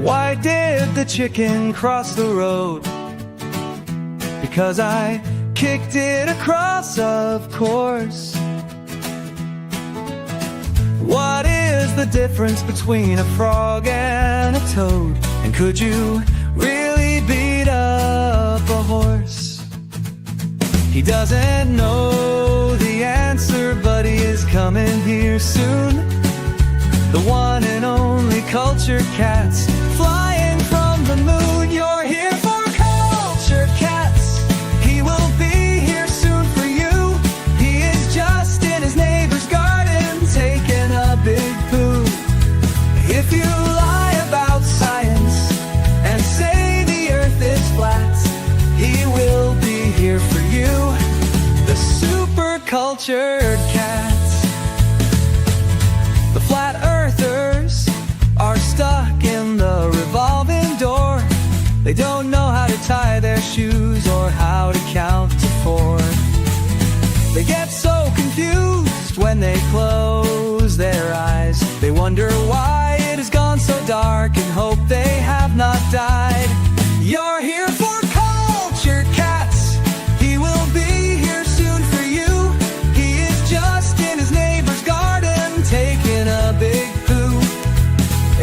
Why did the chicken cross the road? Because I kicked it across, of course. What is the difference between a frog and a toad? And could you really beat up a horse? He doesn't know the answer, but he is coming here soon. The one and only Culture Cats, flying from the moon. You're here for Culture Cats. He will be here soon for you. He is just in his neighbor's garden, taking a big poo. If you lie about science and say the earth is flat, he will be here for you, the super cultured cat. The flat earthers are stuck in the revolving door. They don't know how to tie their shoes or how to count to 4. They get so confused when they close their eyes. They wonder why it has gone so dark and hope they have not died. You're here for Culture Cats. He will be here soon for you. He is just in his neighbor's garden, taking a big poo.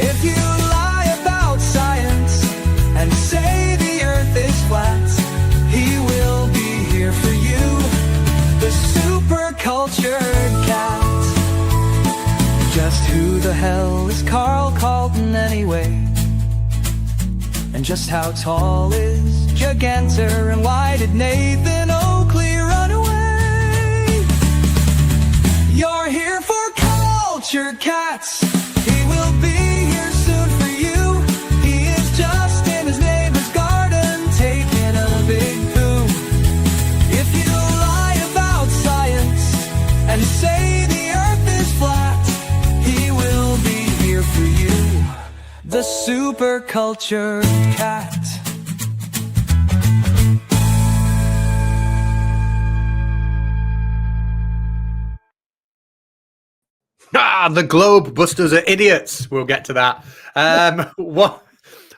If you lie about science and say the earth is flat, he will be here for you, the super cultured cat. Just who the hell is Carl Carlton anyway? And just how tall is Gigantor? And why did Nathan Oakley run away? You're here for Culture Cats. He will be here soon for you. He is just in his neighbor's garden, taking a big poo. If you lie about science and say the earth is flat, he will be here for you, the super cultured cat. The Globebusters are idiots. We'll get to that.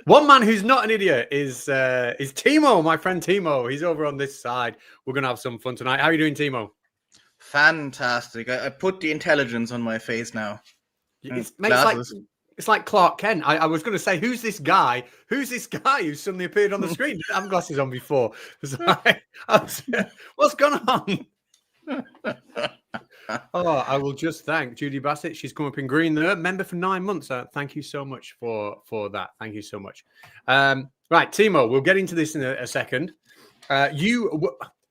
One man who's not an idiot is Timo, my friend Timo. He's over on this side. We're going to have some fun tonight. How are you doing, Timo? Fantastic. I put the intelligence on my face now. It's like Clark Kent. I was going to say, who's this guy? Who's this guy who suddenly appeared on the screen? Didn't have glasses on before. What's going on? Oh, I will just thank Judy Bassett. She's come up in green there. Member for 9 months. Thank you so much for that. Thank you so much. Right, Timo, we'll get into this in a second.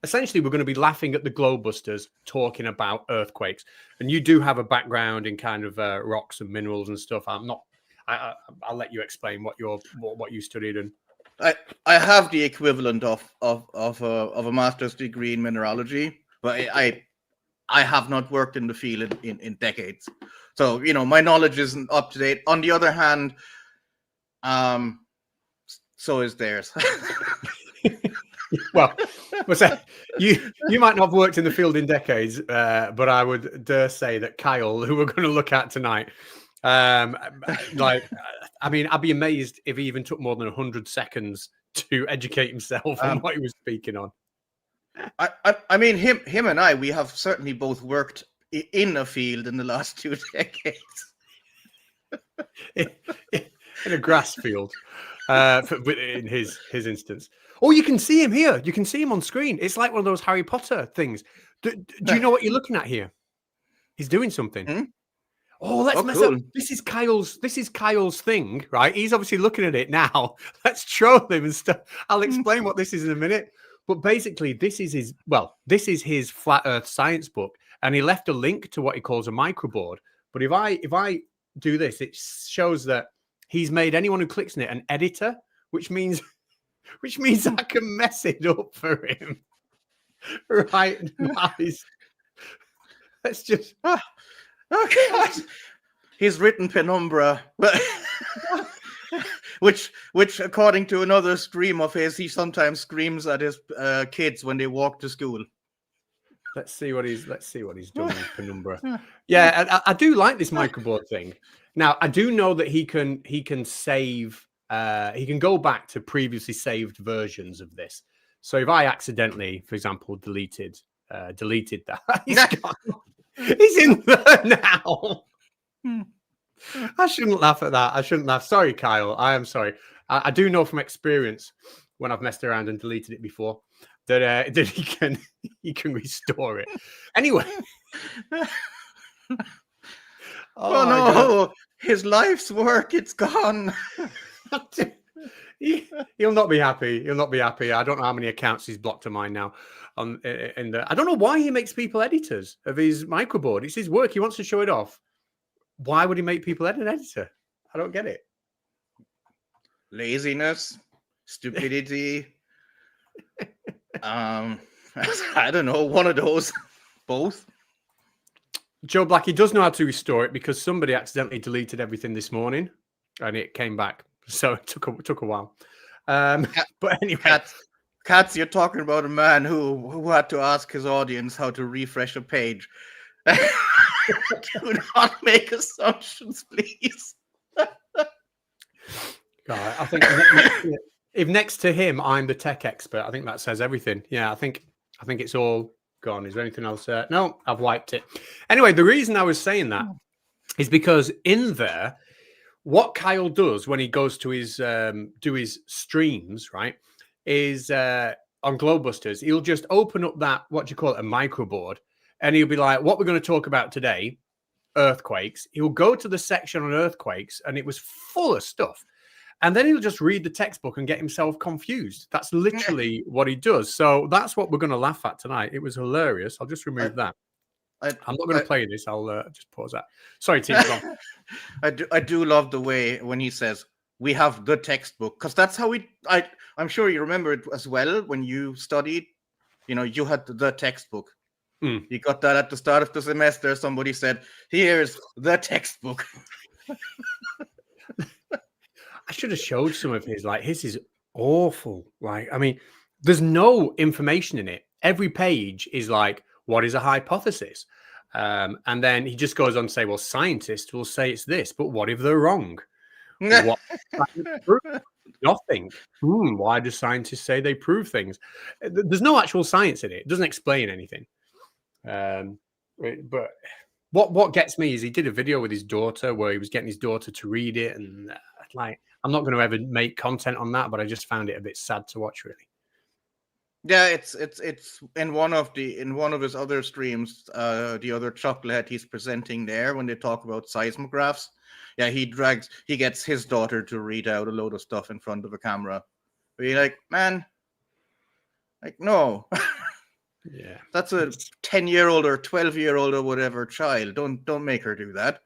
Essentially, we're going to be laughing at the Globusters talking about earthquakes. And you do have a background in kind of rocks and minerals and stuff. I'll let you explain what you studied. And I have the equivalent of a master's degree in mineralogy, but I have not worked in the field in decades. So, my knowledge isn't up to date. On the other hand, so is theirs. Well, you might not have worked in the field in decades, but I would dare say that Kyle, who we're going to look at tonight, I'd be amazed if he even took more than 100 seconds to educate himself on what he was speaking on. I mean, him and I, we have certainly both worked in a field in the last 2 decades. in a grass field, in his instance. Oh, you can see him here. You can see him on screen. It's like one of those Harry Potter things. Do you know what you're looking at here? He's doing something. Hmm? Oh, let's mess up. This is Kyle's thing, right? He's obviously looking at it now. Let's troll him and stuff. I'll explain what this is in a minute. But basically, this is his flat Earth science book, and he left a link to what he calls a microboard. But if I do this, it shows that he's made anyone who clicks on it an editor, which means I can mess it up for him. Right? Nice. Let's just. Okay. He's written Penumbra, which, according to another stream of his, he sometimes screams at his kids when they walk to school. Let's see what he's done with Penumbra. Yeah, I do like this microboard thing. Now, I do know that he can save he can go back to previously saved versions of this. So if I accidentally, for example, deleted that, he's in there now. I shouldn't laugh at that. I shouldn't laugh. Sorry, Kyle. I am sorry. I do know from experience when I've messed around and deleted it before that he can restore it. Anyway. Oh no, God. His life's work, it's gone. He'll not be happy. He'll not be happy. I don't know how many accounts he's blocked of mine now. I don't know why he makes people editors of his microboard. It's his work. He wants to show it off. Why would he make people an editor? I don't get it. Laziness, stupidity. I don't know. One of those. Both. Joe Black, he does know how to restore it because somebody accidentally deleted everything this morning and it came back. So it took a while. But anyway. Katz, you're talking about a man who had to ask his audience how to refresh a page. Do not make assumptions, please. God, I think if next to him I'm the tech expert, I think that says everything. Yeah, I think it's all gone. Is there anything else? No, I've wiped it. Anyway, the reason I was saying that is because in there, what Kyle does when he goes to his do his streams, right, is on Globusters, he'll just open up that, what do you call it, a microboard, and he'll be like, what we're going to talk about today, earthquakes. He'll go to the section on earthquakes, and it was full of stuff. And then he'll just read the textbook and get himself confused. That's literally what he does. So that's what we're going to laugh at tonight. It was hilarious. I'll just remove that. I'm not going to play this. I'll just pause that. Sorry, Tim. I do love the way when he says, we have the textbook. Because that's how I'm sure you remember it as well when you studied. You know, you had the textbook. You got that at the start of the semester. Somebody said, here's the textbook. I should have showed some of his. Like, his is awful. Like, I mean, there's no information in it. Every page is like, what is a hypothesis? And then he just goes on to say, well, scientists will say it's this, but what if they're wrong? What? Nothing. Why do scientists say they prove things? There's no actual science in it. It doesn't explain anything. But what gets me is he did a video with his daughter where he was getting his daughter to read it, and like, I'm not going to ever make content on that, but I just found it a bit sad to watch, really. Yeah, it's in one of his other streams, the other chucklehead he's presenting there when they talk about seismographs. Yeah, he gets his daughter to read out a load of stuff in front of a camera. But you're like, man, like, no. Yeah. That's a 10-year-old or 12-year-old or whatever child. Don't make her do that.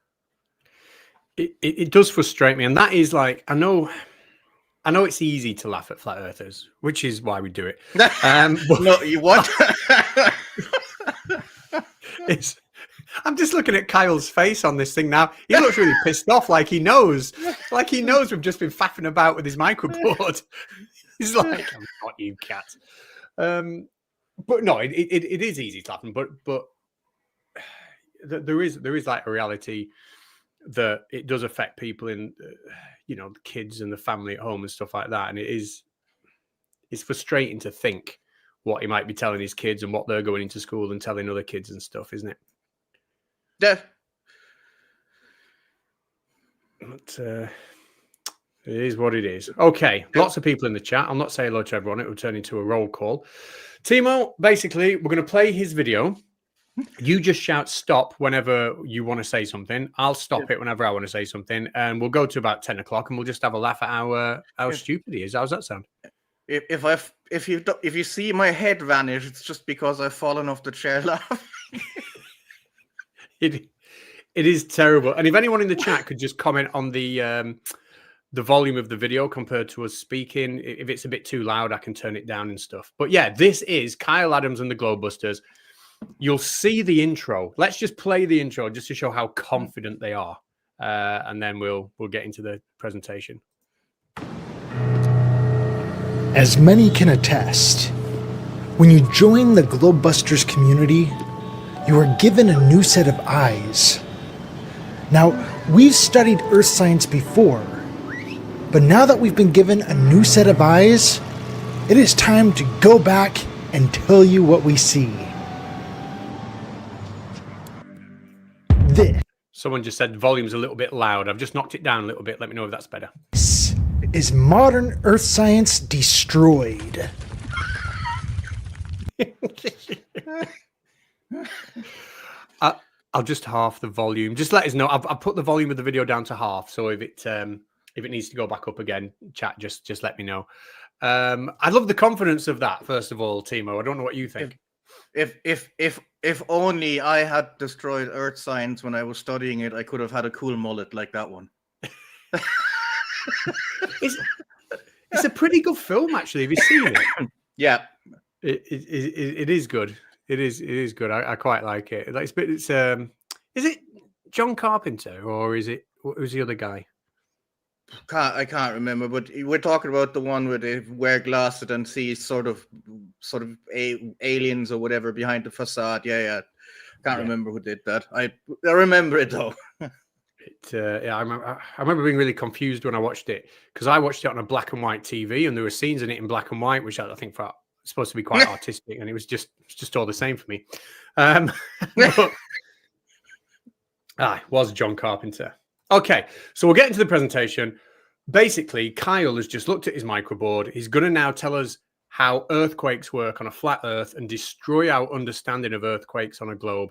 It does frustrate me, and that is like, I know it's easy to laugh at flat earthers, which is why we do it. But no, you what? I'm just looking at Kyle's face on this thing now. He looks really pissed off, like he knows we've just been faffing about with his microboard. He's like, I'm not you, cat. But no, it is easy to laugh, but there is like a reality that it does affect people in, the kids and the family at home and stuff like that. And it's frustrating to think what he might be telling his kids and what they're going into school and telling other kids and stuff, isn't it? Yeah. But it is what it is. Okay, lots of people in the chat. I'll not say hello to everyone. It will turn into a roll call. Timo, basically, we're going to play his video. You just shout stop whenever you want to say something. I'll stop it whenever I want to say something, and we'll go to about 10 o'clock, and we'll just have a laugh at how stupid he is. How does that sound? If you see my head vanish, it's just because I've fallen off the chair laughing. It is terrible. And if anyone in the chat could just comment on the volume of the video compared to us speaking. If it's a bit too loud, I can turn it down and stuff. But yeah, this is Kyle Adams and the Globusters. You'll see the intro. Let's just play the intro just to show how confident they are. And then we'll get into the presentation. As many can attest, when you join the Globusters community, you are given a new set of eyes. Now, we've studied Earth science before, But now that we've been given a new set of eyes, it is time to go back and tell you what we see. This Someone just said volume's a little bit loud. I've just knocked it down a little bit. Let me know if that's better. is modern Earth science destroyed. I'll just half the volume. Just let us know. I've put the volume of the video down to half. So if it needs to go back up again, chat, just let me know. I love the confidence of that. First of all, Timo, I don't know what you think. If only I had destroyed Earth science when I was studying it, I could have had a cool mullet like that one. It's a pretty good film, actually. Have you seen it? Yeah, it is good. It is good. I quite like it. Like is it John Carpenter or is it what was the other guy? I can't remember, but we're talking about the one where they wear glasses and see sort of aliens or whatever behind the facade. Yeah. Can't remember who did that. I remember it though. I remember being really confused when I watched it because I watched it on a black and white TV and there were scenes in it in black and white, which I think for supposed to be quite artistic, and it was just all the same for me. But, it was John Carpenter. Okay, so we'll get into the presentation. Basically, Kyle has just looked at his microboard. He's going to now tell us how earthquakes work on a flat Earth and destroy our understanding of earthquakes on a globe.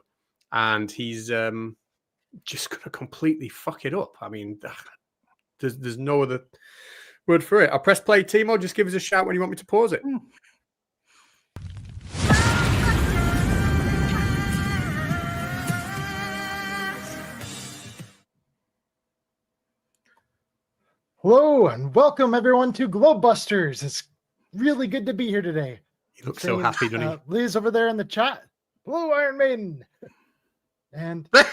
And he's just going to completely fuck it up. I mean, there's no other word for it. I'll press play, Timo. Just give us a shout when you want me to pause it. Hello and welcome everyone to Globebusters. It's really good to be here today. You look so happy, doesn't he? Liz over there in the chat. Hello, Iron Maiden. And let's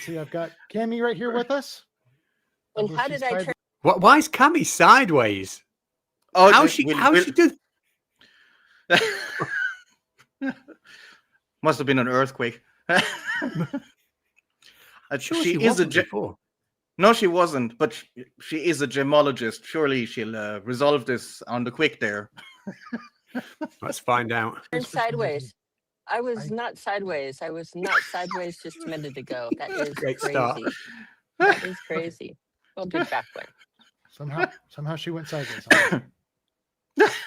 see, I've got Cammy right here with us. And how did I turn? Why is Cammy sideways? Oh, how she do? Must have been an earthquake. Sure she is before. No, she wasn't, but she is a gemologist. Surely she'll resolve this on the quick there. Let's find out. Turn sideways. I was not sideways. I was not sideways just a minute ago. That is Great crazy. start. That is crazy. We'll do it backward. Somehow she went sideways.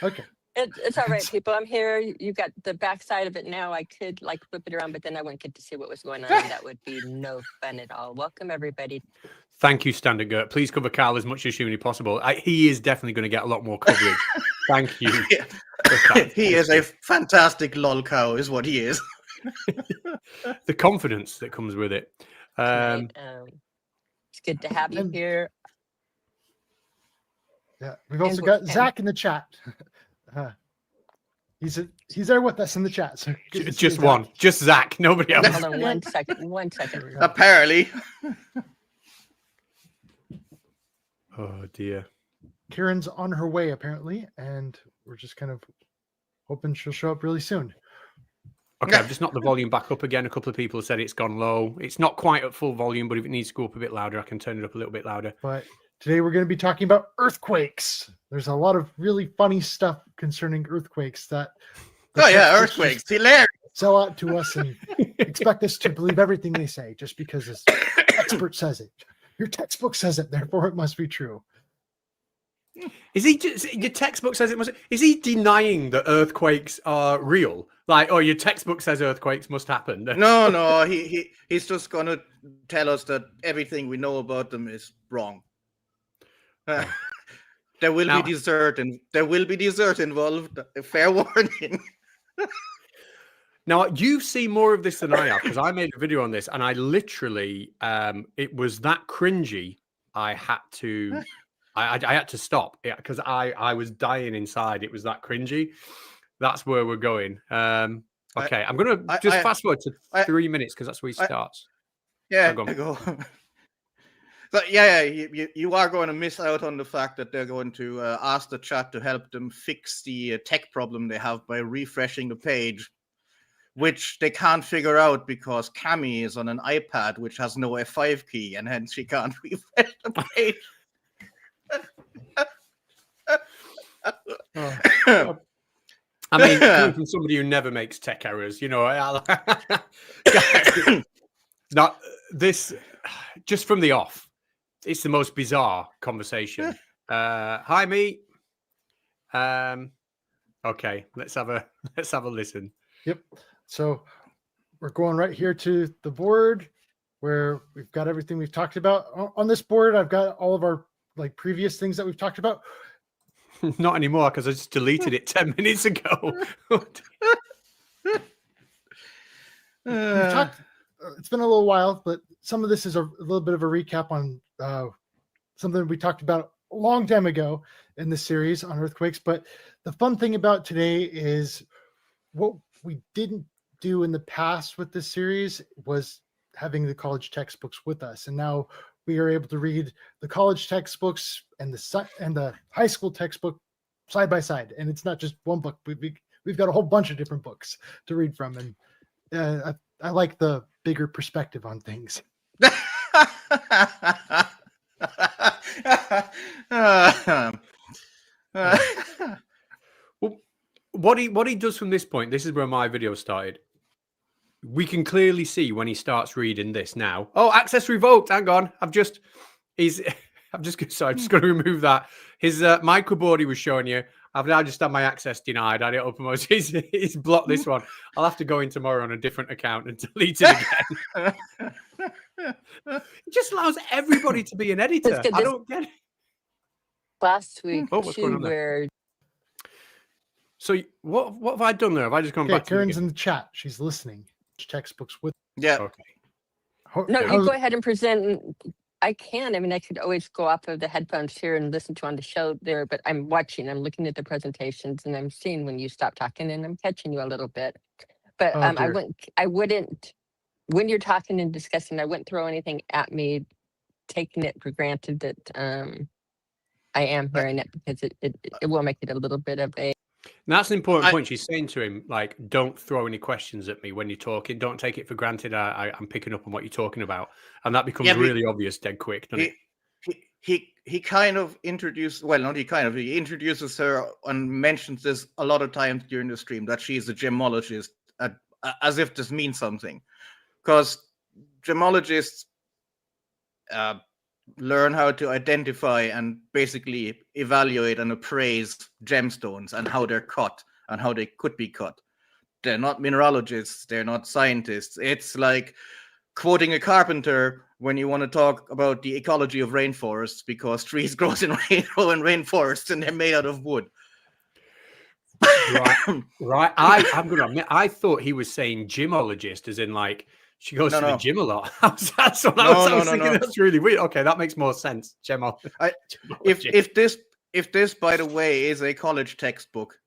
Okay. It's all right, people. I'm here. You got the backside of it now. I could like whip it around, but then I wouldn't get to see what was going on. And that would be no fun at all. Welcome, everybody. Thank you, Standard Gert. Please cover Carl as much as humanly possible. He is definitely going to get a lot more coverage. Thank you. He is a fantastic lol cow, is what he is. The confidence that comes with it. It's good to have you here. Yeah, we've also got Zach in the chat. He's there with us in the chat. So just one, just Zach, nobody else. Hold on 1 second. 1 second. Apparently. Oh dear. Kieran's on her way apparently, and we're just kind of hoping she'll show up really soon. Okay, I've just knocked the volume back up again. A couple of people have said it's gone low. It's not quite at full volume, but if it needs to go up a bit louder, I can turn it up a little bit louder. But today we're going to be talking about earthquakes. There's a lot of really funny stuff concerning earthquakes that earthquakes, hilarious. Sell out to us and expect us to believe everything they say just because this expert says it. Your textbook says it, therefore it must be true. Is he just, your textbook says it must? Is he denying that earthquakes are real? Like, oh, your textbook says earthquakes must happen. No, he's just gonna tell us that everything we know about them is wrong. There will be dessert, and there will be dessert involved. Fair warning. Now, you've seen more of this than I have, because I made a video on this, and I literally, it was that cringy, I had to stop, because I was dying inside. It was that cringy. That's where we're going. Okay, I'm going to just fast forward to 3 minutes, because that's where he starts. Yeah, go. So, you are going to miss out on the fact that they're going to ask the chat to help them fix the tech problem they have by refreshing the page, which they can't figure out because Cammy is on an iPad which has no F5 key, and hence she can't refresh the page. I mean, coming from somebody who never makes tech errors, not this. Just from the off, it's the most bizarre conversation. Hi, me. Okay, let's have a listen. Yep. So we're going right here to the board where we've got everything we've talked about. On this board, I've got all of our previous things that we've talked about. Not anymore, because I just deleted it 10 minutes ago. We've talked, it's been a little while, but some of this is a little bit of a recap on something we talked about a long time ago in the series on earthquakes. But the fun thing about today is what we didn't do in the past with this series was having the college textbooks with us. And now we are able to read the college textbooks and the high school textbook side by side. And it's not just one book. We've got a whole bunch of different books to read from. And I like the bigger perspective on things. Well, what he does from this point, this is where my video started. We can clearly see when he starts reading this now. Oh, access revoked. Hang on. I'm just going to remove that. His microboard he was showing you. I've now just had my access denied. I had it uppermost. He's blocked this one. I'll have to go in tomorrow on a different account and delete it again. It just allows everybody to be an editor. I don't get it. Last week, what's going on there? where So what have I done there? Have I just gone back to Karen's in the chat. She's listening. Textbooks with. Yeah. Okay. no, you go ahead and present. I can. I mean, I could always go off of the headphones here and listen to on the show there, but I'm watching. I'm looking at the presentations, and I'm seeing when you stop talking, and I'm catching you a little bit. But I wouldn't. When you're talking and discussing, I wouldn't throw anything at me, taking it for granted that I am hearing it, because it will make it a little bit of a. And that's an important point. She's saying to him, like, don't throw any questions at me when you're talking. Don't take it for granted. I'm picking up on what you're talking about. And that becomes really obvious dead quick, doesn't it? He kind of introduced, well, not he kind of, he introduces her and mentions this a lot of times during the stream, that she's a gemologist, as if this means something. Because gemologists learn how to identify and basically evaluate and appraise gemstones and how they're cut and how they could be cut. They're not mineralogists. They're not scientists. It's like quoting a carpenter when you want to talk about the ecology of rainforests, because trees grow in rainforests and they're made out of wood. Right. I'm going to admit, I thought he was saying gymologist, as in like, she goes to the gym a lot. That's what I was thinking. That's really weird. Okay, that makes more sense. If this, by the way, is a college textbook,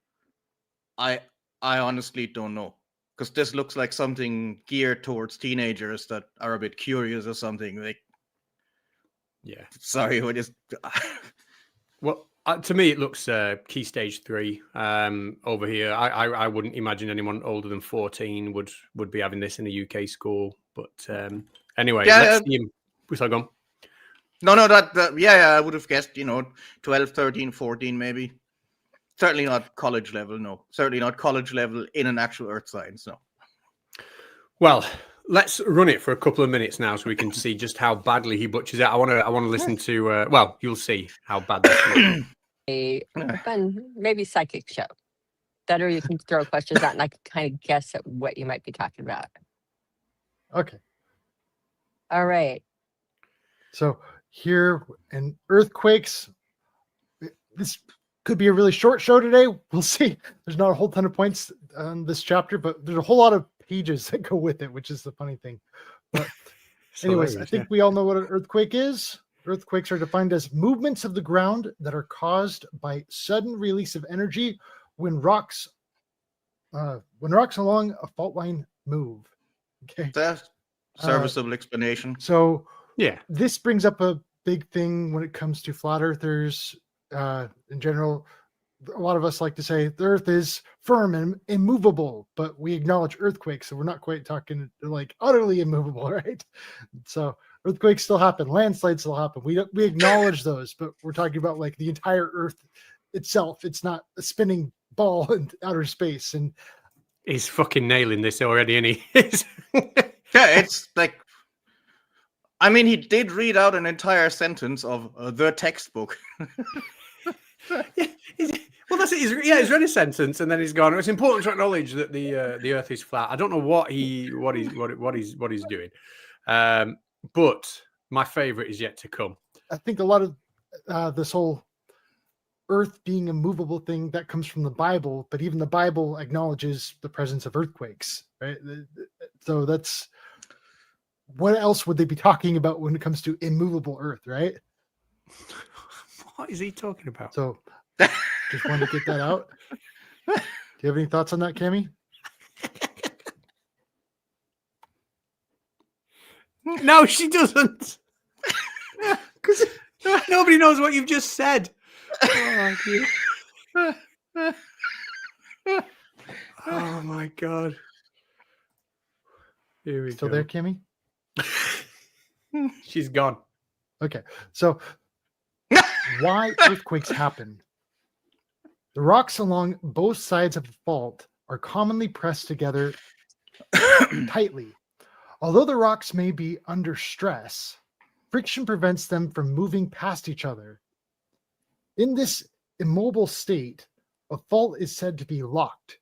I honestly don't know, because this looks like something geared towards teenagers that are a bit curious or something. Like, yeah. Sorry, what is? Well, to me, it looks key stage 3 over here. I wouldn't imagine anyone older than 14 would be having this in a UK school. But anyway, let's see him. Who's I gone? No, I would have guessed, 12, 13, 14 maybe. Certainly not college level, no. Certainly not college level in an actual earth science, no. Well, let's run it for a couple of minutes now so we can see just how badly he butchers it. I want to listen to, well, you'll see how bad this is. A fun, maybe psychic show. That, or you can throw questions out and I can kind of guess at what you might be talking about. Okay. All right. So here in earthquakes, this could be a really short show today. We'll see. There's not a whole ton of points on this chapter, but there's a whole lot of pages that go with it, which is the funny thing. But anyways, I think we all know what an earthquake is. Earthquakes are defined as movements of the ground that are caused by sudden release of energy when rocks along a fault line move. Okay. That's serviceable explanation. So yeah, this brings up a big thing when it comes to flat earthers. In general, a lot of us like to say the earth is firm and immovable, but we acknowledge earthquakes, so we're not quite talking like utterly immovable, right? So earthquakes still happen, landslides still happen. We acknowledge those, but we're talking about like the entire earth itself. It's not a spinning ball in outer space. And he's fucking nailing this already, isn't he? Yeah, it's like, I mean, he did read out an entire sentence of the textbook. Yeah, well, that's it. He's read a sentence and then he's gone. It's important to acknowledge that the Earth is flat. I don't know what he's doing, but my favorite is yet to come. I think a lot of this whole Earth being a movable thing that comes from the Bible, but even the Bible acknowledges the presence of earthquakes, right? So that's, what else would they be talking about when it comes to immovable Earth, right? What is he talking about? So just wanted to get that out. Do you have any thoughts on that, Cammy? No, she doesn't. Because nobody knows what you've just said. Oh, oh my God. Here we Still go. there, Cammy? She's gone. Okay, so why earthquakes happen? The rocks along both sides of a fault are commonly pressed together tightly. Although the rocks may be under stress, friction prevents them from moving past each other. In this immobile state, a fault is said to be locked.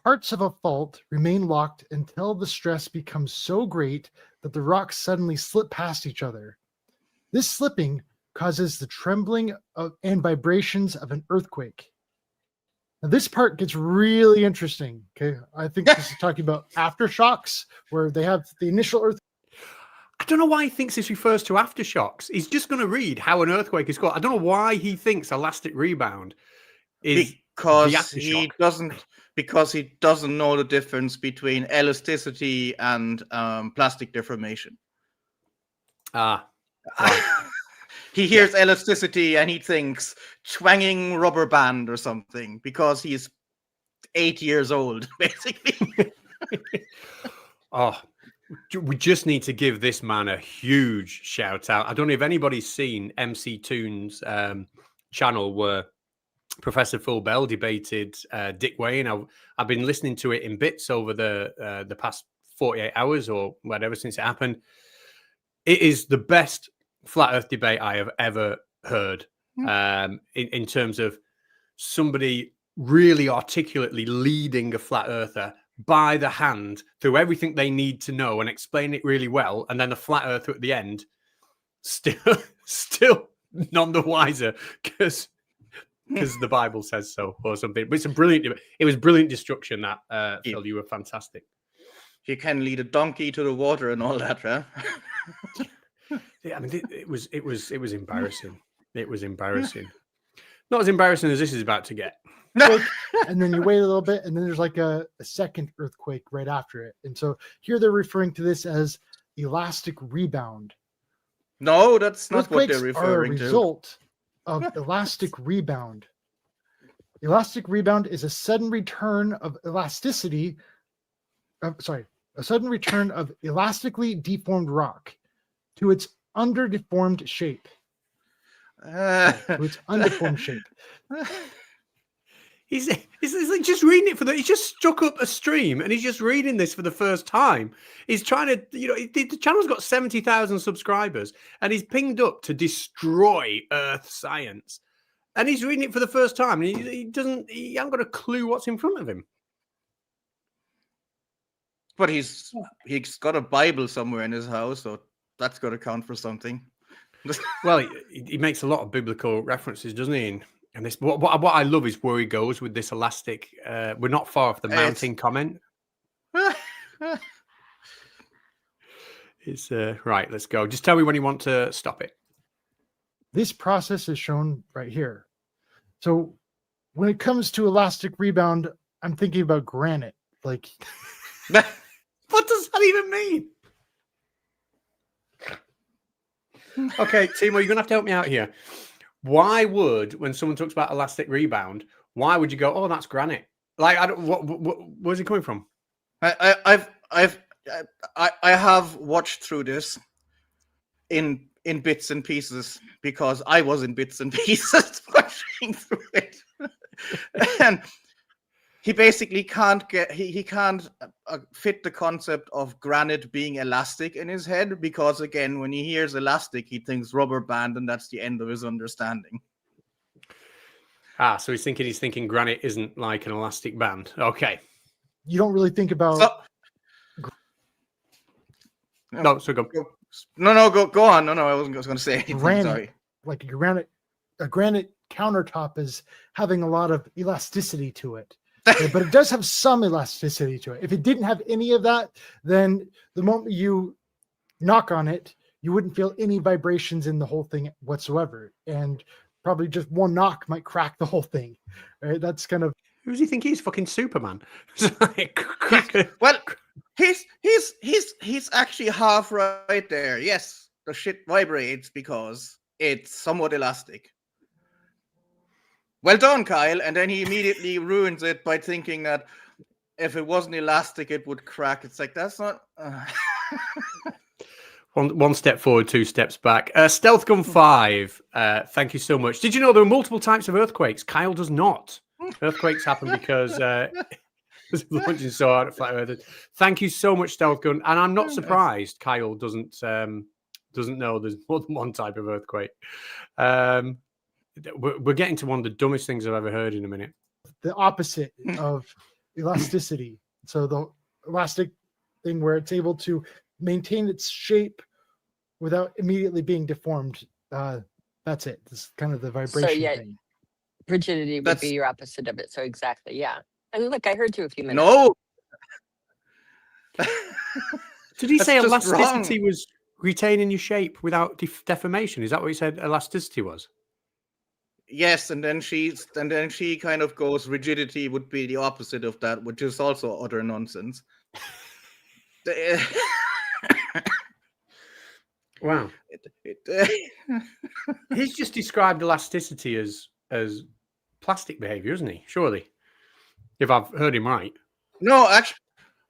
Parts of a fault remain locked until the stress becomes so great that the rocks suddenly slip past each other. This slipping causes the trembling and vibrations of an earthquake. Now, this part gets really interesting. Okay, I think this is talking about aftershocks, where they have the initial earth. I don't know why he thinks this refers to aftershocks. He's just going to read how an earthquake is called. I don't know why he thinks elastic rebound is because he doesn't know the difference between elasticity and plastic deformation. Ah. He hears elasticity and he thinks twanging rubber band or something because he's 8 years old, basically. Oh, we just need to give this man a huge shout out. I don't know if anybody's seen MC Toon's channel where Professor Phil Bell debated Dick Wayne. I've been listening to it in bits over the past 48 hours or whatever since it happened. It is the best flat earth debate I have ever heard, in terms of somebody really articulately leading a flat earther by the hand through everything they need to know and explain it really well, and then the flat earther at the end still none the wiser because the Bible says so or something. But it was brilliant destruction. That Phil, you were fantastic. You can lead a donkey to the water and all that, huh? Yeah, I mean, it was embarrassing. It was embarrassing. Not as embarrassing as this is about to get. And then you wait a little bit, and then there's like a second earthquake right after it. And so here they're referring to this as elastic rebound. No, that's not what they're referring to. Are a result of elastic rebound. Elastic rebound is a sudden return of elasticity. A sudden return of elastically deformed rock to its underdeformed shape. To its undeformed shape. He's like just reading it he's just struck up a stream and he's just reading this for the first time. He's trying to, the channel's got 70,000 subscribers and he's pinged up to destroy Earth science. And he's reading it for the first time and he hasn't got a clue what's in front of him. But he's got a Bible somewhere in his house, so that's got to count for something. Well, he makes a lot of biblical references, doesn't he? And this, what I love is where he goes with this elastic. We're not far off the mountain comment. It's right. Let's go. Just tell me when you want to stop it. This process is shown right here. So when it comes to elastic rebound, I'm thinking about granite. Like, what does that even mean? Okay, Timo, you're gonna have to help me out here. Why would, when someone talks about elastic rebound, why would you go, "Oh, that's granite"? Like, I don't. Where's it coming from? I have watched through this in bits and pieces because I was in bits and pieces watching through it. And he basically can't fit the concept of granite being elastic in his head, because again, when he hears elastic, he thinks rubber band, and that's the end of his understanding. So he's thinking granite isn't like an elastic band. Okay. You don't really think about. No, so go. Go on. No, I wasn't going to say anything. Granite, sorry. Like a granite countertop is having a lot of elasticity to it. But it does have some elasticity to it. If it didn't have any of that, then the moment you knock on it, you wouldn't feel any vibrations in the whole thing whatsoever. And probably just one knock might crack the whole thing. Right? That's kind of. Who does he think he's? Fucking Superman. Well, he's actually half right there. Yes, the shit vibrates because it's somewhat elastic. Well done, Kyle. And then he immediately ruins it by thinking that if it wasn't elastic, it would crack. It's like, that's not... One step forward, 2 steps back. Stealth Gun 5, thank you so much. Did you know there are multiple types of earthquakes? Kyle does not. Earthquakes happen because launching so hard at flat earthers. Thank you so much, Stealth Gun. And I'm not surprised Kyle doesn't know there's more than one type of earthquake. We're getting to one of the dumbest things I've ever heard in a minute. The opposite of elasticity. So the elastic thing where it's able to maintain its shape without immediately being deformed. That's it. This is kind of the vibration thing. Rigidity would be your opposite of it. So exactly, yeah. And look, I heard you a few minutes. No. Did he say elasticity was retaining your shape without deformation? Is that what he said elasticity was? Yes, and then she kind of goes, rigidity would be the opposite of that, which is also utter nonsense. Wow. He's just described elasticity as plastic behavior, isn't he? Surely, if I've heard him right. No, actually,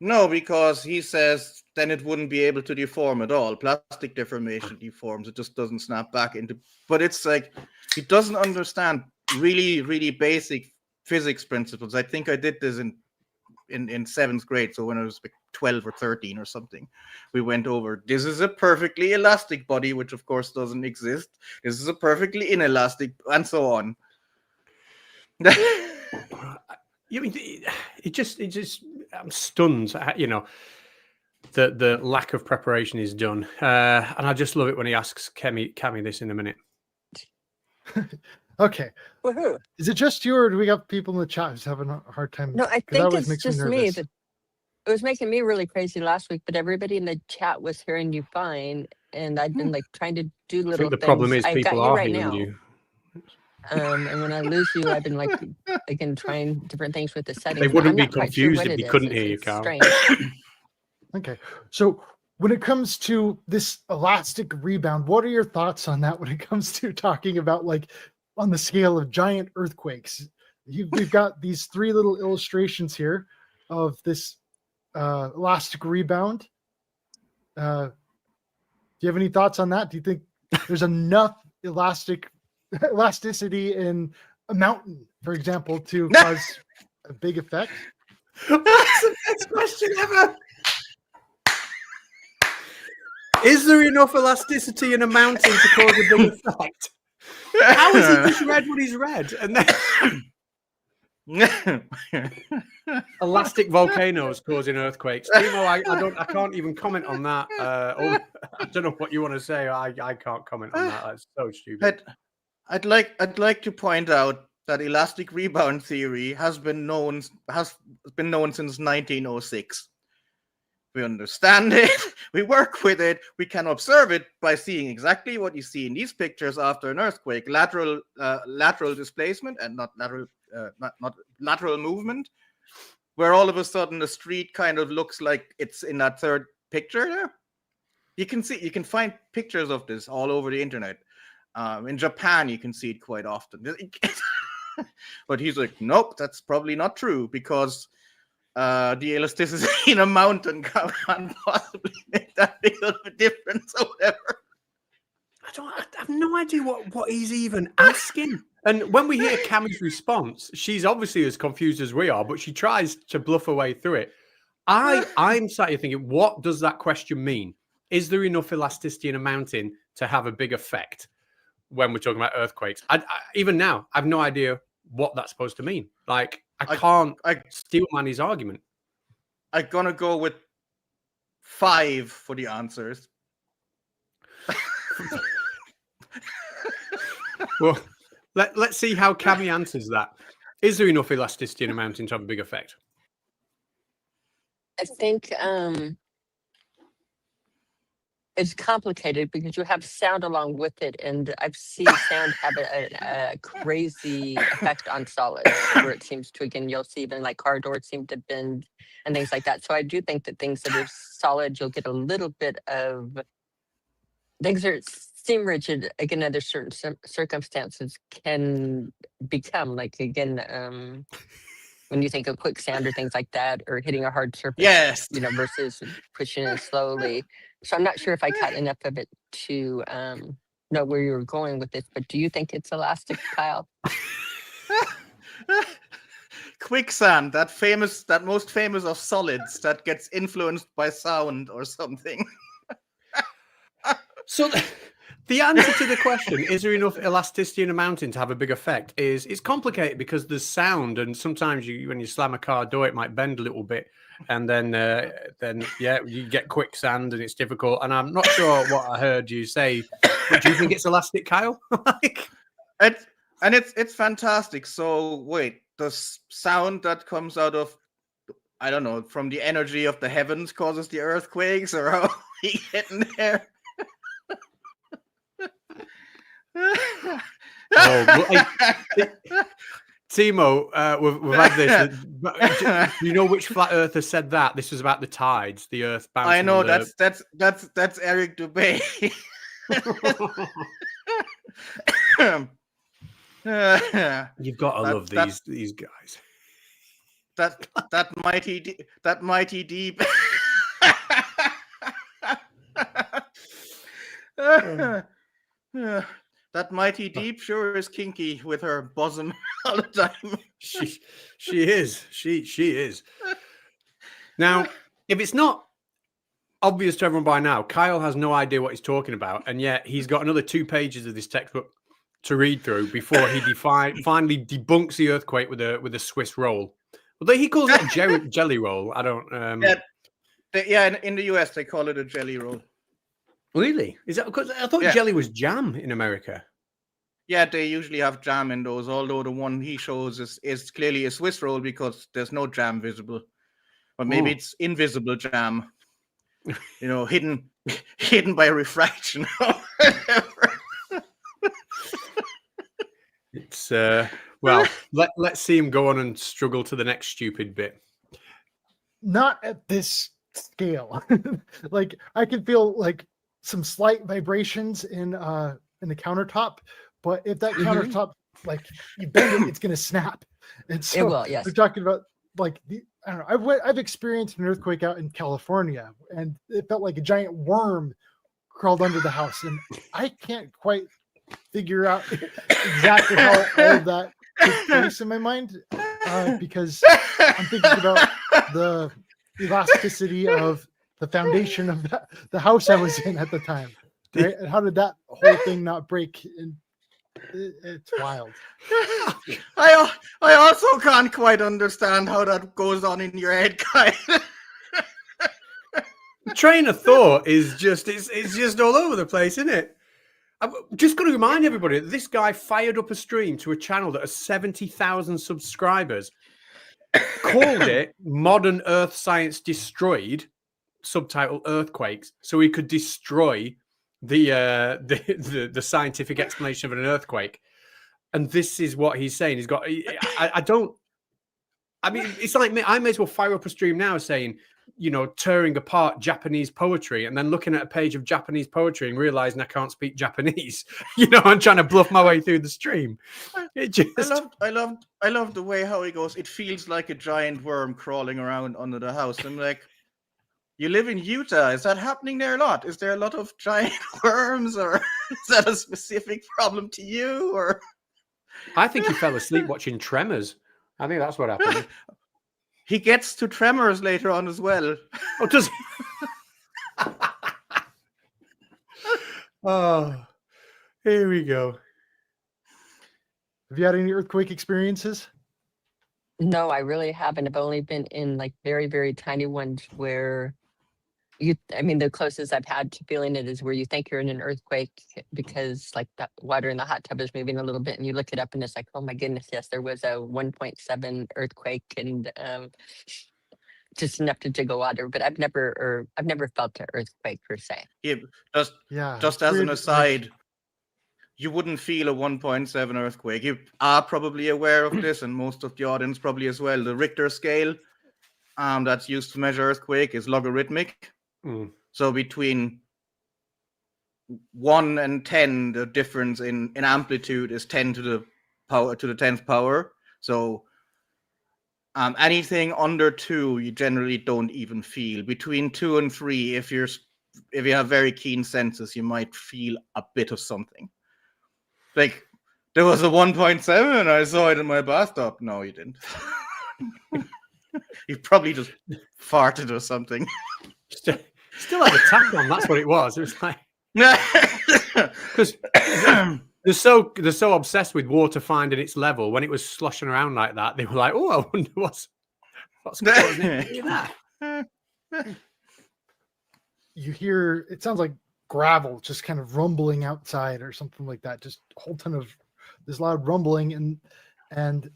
no, because he says then it wouldn't be able to deform at all. Plastic deformation deforms; it just doesn't snap back into. But it's like he doesn't understand really, really basic physics principles. I think I did this in 7th grade, so when I was like 12 or 13 or something, we went over, this is a perfectly elastic body, which of course doesn't exist. This is a perfectly inelastic, and so on. It just I'm stunned. You know, the lack of preparation is done, and I just love it when he asks Cammy this in a minute. Okay. Woohoo. Is it just you, or do we got people in the chat who's having a hard time? No, I think it's just me. It was making me really crazy last week, but everybody in the chat was hearing you fine, and I've been like trying to do little things. The problem is I people got you are right hearing now. you. And when I lose you, I've been like, again, trying different things with the settings. They wouldn't be confused if you couldn't hear you, Carl. Okay. So when it comes to this elastic rebound, what are your thoughts on that when it comes to talking about like on the scale of giant earthquakes? We've got these 3 little illustrations here of this elastic rebound. Do you have any thoughts on that? Do you think there's enough elasticity in a mountain, for example, to cause a big effect? That's the best question ever. Is there enough elasticity in a mountain to cause a big effect? How is he just read what he's read? And then elastic volcanoes causing earthquakes. Timo, I can't even comment on that. I don't know what you want to say. I can't comment on that. That's so stupid. I'd like to point out that elastic rebound theory has been known since 1906. We understand it, we work with it, we can observe it by seeing exactly what you see in these pictures after an earthquake: lateral displacement and not lateral movement, where all of a sudden the street kind of looks like it's in that third picture there. You can find pictures of this all over the internet. In Japan, you can see it quite often. But he's like, nope, that's probably not true, because the elasticity in a mountain can't possibly make that big of a difference or whatever. I have no idea what he's even asking. And when we hear Cammy's response, she's obviously as confused as we are, but she tries to bluff her way through it. I'm sat here thinking, what does that question mean? Is there enough elasticity in a mountain to have a big effect when we're talking about earthquakes? Even now, I have no idea what that's supposed to mean. Like, I can't steal Manny's argument. I'm gonna go with 5 for the answers. Well, let's see how Cammy answers that. Is there enough elasticity in a mountain to have a big effect? I think it's complicated because you have sound along with it, and I've seen sound have a crazy effect on solids, where it seems to, again, you'll see even like car doors seem to bend and things like that. So I do think that things that are solid, you'll get a little bit of things that seem rigid, again, under certain circumstances can become like, again, when you think of quicksand or things like that, or hitting a hard surface, Yes, versus pushing it slowly. So I'm not sure if I caught enough of it to know where you were going with this, but do you think it's elastic, Kyle? quicksand, that most famous of solids that gets influenced by sound or something. So the answer to the question, is there enough elasticity in a mountain to have a big effect, is it's complicated because there's sound, and sometimes when you slam a car door, it might bend a little bit, and then you get quicksand, and it's difficult. And I'm not sure what I heard you say, but do you think it's elastic, Kyle? It's fantastic. So wait, the sound that comes out of, I don't know, from the energy of the heavens causes the earthquakes, or how we getting there? Timo, we've had this. Do you know which flat earther said that? This was about the tides, the Earth bouncing. I know that's Eric Dubé. You've got to love these guys. That mighty deep. That mighty deep sure is kinky with her bosom all the time. She is. She is. Now, if it's not obvious to everyone by now, Kyle has no idea what he's talking about, and yet he's got another 2 pages of this textbook to read through before he finally debunks the earthquake with a Swiss roll. Although he calls it a jelly roll. I don't. In the US they call it a jelly roll. Really? Is that because I thought jelly was jam in America? Yeah, they usually have jam in those, although the one he shows is clearly a Swiss roll because there's no jam visible. Or maybe it's invisible jam. Hidden by refraction. It's well, let's see him go on and struggle to the next stupid bit. Not at this scale. Like, I can feel like some slight vibrations in the countertop, but if that countertop, like, you bend it, it's gonna snap. And so it will, yes. We're talking about like I don't know. I've experienced an earthquake out in California, and it felt like a giant worm crawled under the house, and I can't quite figure out exactly how all of that took place in my mind, because I'm thinking about the elasticity of the foundation of the house I was in at the time, right? And how did that whole thing not break? And it's wild. I also can't quite understand how that goes on in your head, Kyle. Train of thought is just it's just all over the place, isn't it? I'm just going to remind everybody that this guy fired up a stream to a channel that has 70,000 subscribers, called it Modern Earth Science Destroyed, subtitle Earthquakes, so he could destroy the scientific explanation of an earthquake. And this is what he's saying. He's got I mean, it's like me. I may as well fire up a stream now saying, tearing apart Japanese poetry, and then looking at a page of Japanese poetry and realizing I can't speak Japanese. I'm trying to bluff my way through the stream. I love the way how he goes. It feels like a giant worm crawling around under the house. I'm like, you live in Utah. Is that happening there a lot? Is there a lot of giant worms, or is that a specific problem to you? Or I think he fell asleep watching Tremors. I think that's what happened. He gets to Tremors later on as well. Oh, does he? Oh, here we go. Have you had any earthquake experiences? No, I really haven't. I've only been in like very, very tiny ones where the closest I've had to feeling it is where you think you're in an earthquake because like the water in the hot tub is moving a little bit and you look it up and it's like, oh my goodness, yes, there was a 1.7 earthquake and just enough to jiggle water, but I've never felt an earthquake per se. Yeah, just as an aside, you wouldn't feel a 1.7 earthquake. You are probably aware of this, and most of the audience probably as well. The Richter scale that's used to measure earthquake is logarithmic. So between 1 and 10, the difference in amplitude is 10 to the 10th power. So anything under 2, you generally don't even feel. Between 2 and 3, if you have very keen senses, you might feel a bit of something. Like there was a 1.7 and I saw it in my bathtub. No, you didn't. You probably just farted or something. Still had a tack on. That's what it was. It was like because they're so obsessed with water finding its level. When it was sloshing around like that, they were like, "Oh, I wonder what's causing it to do that." You hear it sounds like gravel just kind of rumbling outside or something like that. Just a whole ton of this loud rumbling, and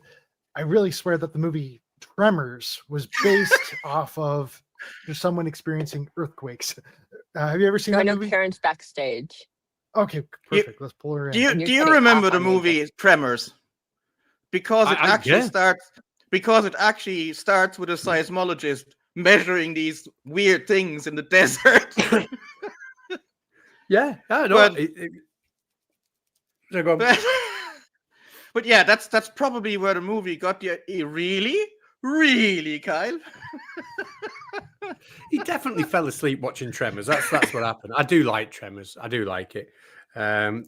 I really swear that the movie Tremors was based off of just someone experiencing earthquakes. Have you ever seen that movie? Karen's backstage. Okay, perfect. Let's pull her in. Do you remember the movie Tremors? Because it actually starts with a seismologist measuring these weird things in the desert. Yeah, I know. But yeah, that's probably where the movie got you. Really, Kyle? He definitely fell asleep watching Tremors. That's what happened. I do like Tremors. I do like it. How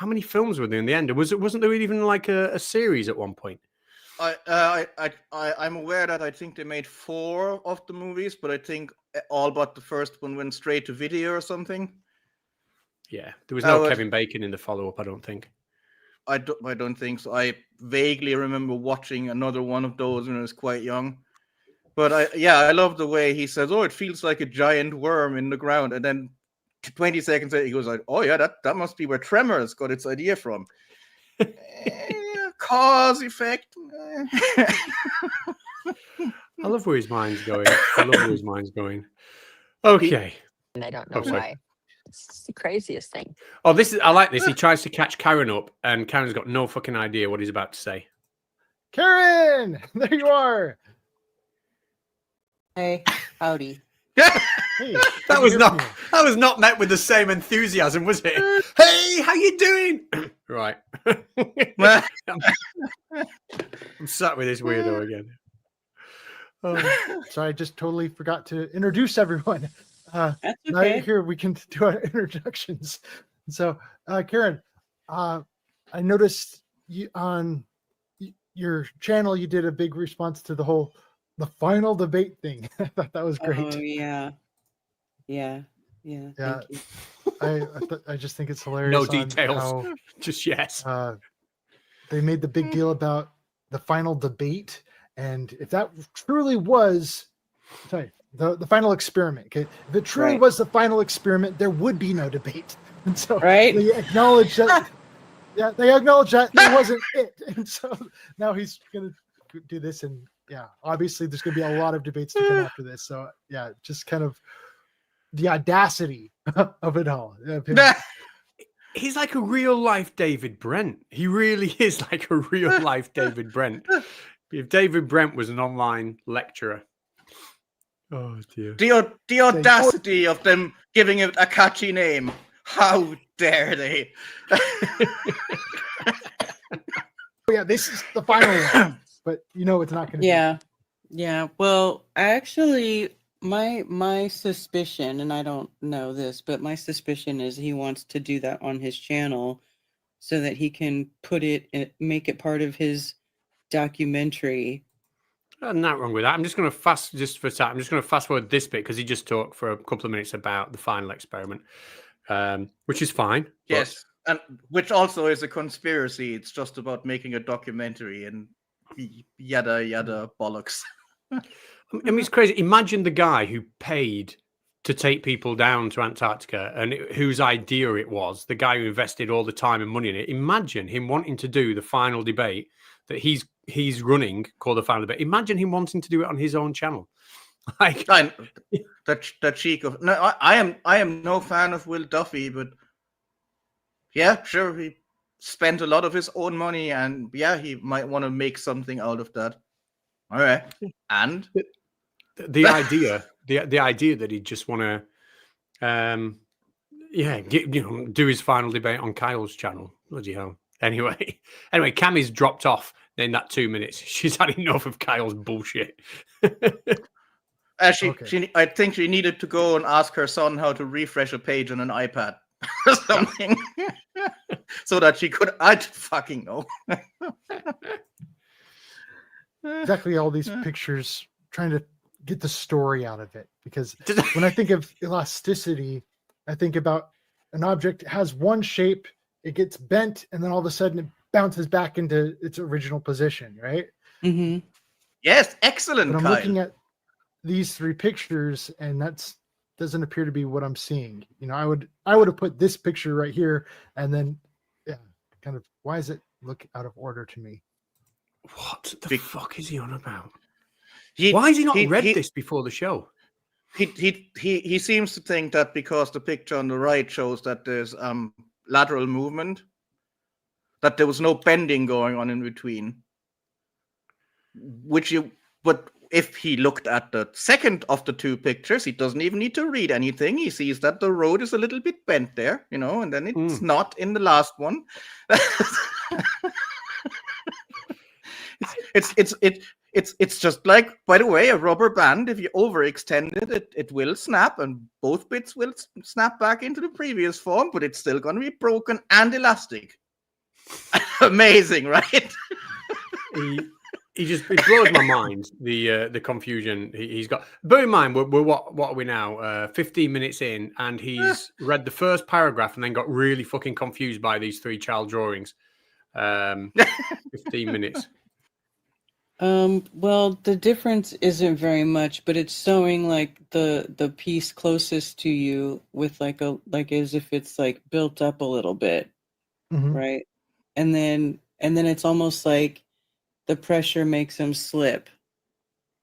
many films were there in the end? Wasn't there even like a series at one point? I'm aware that I think they made 4 of the movies, but I think all but the first one went straight to video or something. Yeah, there was no Kevin Bacon in the follow-up, I don't think. I don't think so. I vaguely remember watching another one of those when I was quite young. But I love the way he says, "Oh, it feels like a giant worm in the ground," and then 20 seconds later he goes like, "Oh yeah, that must be where Tremors got its idea from." Cause effect. I love where his mind's going. Okay. And I don't know why. It's the craziest thing. Oh, I like this. He tries to catch Karen up, and Karen's got no fucking idea what he's about to say. Karen, there you are. Hey, howdy. Hey, that was not met with the same enthusiasm, was it? Hey, how you doing? Right. I'm sat with this weirdo again. Oh, so I just totally forgot to introduce everyone. That's Now okay. you're here, we can do our introductions. So, Karen, I noticed you on your channel, you did a big response to the final debate thing. I thought that was great. Oh yeah. Thank you. I just think it's hilarious. No on details. how, Just yes. they made the big deal about the final debate, and if that truly was, the final experiment. Okay, if it truly was the final experiment, there would be no debate. And so they acknowledge that. Yeah, they acknowledge that it wasn't it, and so now he's gonna do this, and obviously there's gonna be a lot of debates to come after this. So just kind of the audacity of it all. He's like a real life David Brent. He really is like a real life David Brent. If David Brent was an online lecturer. Oh dear. The audacity of them giving it a catchy name. How dare they? This is the final one, but it's not going to be. Yeah. Well, actually, my suspicion, and I don't know this, but my suspicion is he wants to do that on his channel so that he can make it part of his documentary. Nothing wrong with that. I'm just going to fast forward this bit because he just talked for a couple of minutes about the final experiment, which is fine. Yes, and which also is a conspiracy. It's just about making a documentary and yada yada bollocks. I mean, it's crazy. Imagine the guy who paid to take people down to Antarctica and whose idea it was, the guy who invested all the time and money in it. Imagine him wanting to do the final debate that he's running, called the final debate. Imagine him wanting to do it on his own channel. Like the cheek of no, I am no fan of Will Duffy, but yeah, sure, he spent a lot of his own money, and yeah, he might want to make something out of that. All right, and the idea that he'd just want to, do his final debate on Kyle's channel. Bloody hell. Anyway, Cammy's dropped off in that 2 minutes. She's had enough of Kyle's bullshit. I think she needed to go and ask her son how to refresh a page on an iPad or something, so that she could. I fucking know. Exactly, all these pictures trying to get the story out of it, because when I think of elasticity, I think about an object has one shape, it gets bent, and then all of a sudden it bounces back into its original position, right? Mm-hmm. Yes, excellent. But I'm Kyle. looking at these three pictures, and that's doesn't appear to be what I'm seeing. You know, I would have put this picture right here, and then kind of, why does it look out of order to me? What the fuck is he on about? Why Why has he not read this before the show? He seems to think that because the picture on the right shows that there's lateral movement, that there was no bending going on in between. But if he looked at the second of the two pictures, he doesn't even need to read anything. He sees that the road is a little bit bent there, you know, and then it's not in the last one. It's just like, by the way, a rubber band. If you overextend it, it will snap, and both bits will snap back into the previous form, but it's still going to be broken and elastic. Amazing, right? It blows my mind, the confusion he's got. Bear in mind, we're what are we now? 15 minutes in, and he's read the first paragraph and then got really fucking confused by these three child drawings. 15 minutes. Well, the difference isn't very much, but it's showing like the piece closest to you with like as if it's like built up a little bit, right? And then it's almost like the pressure makes him slip,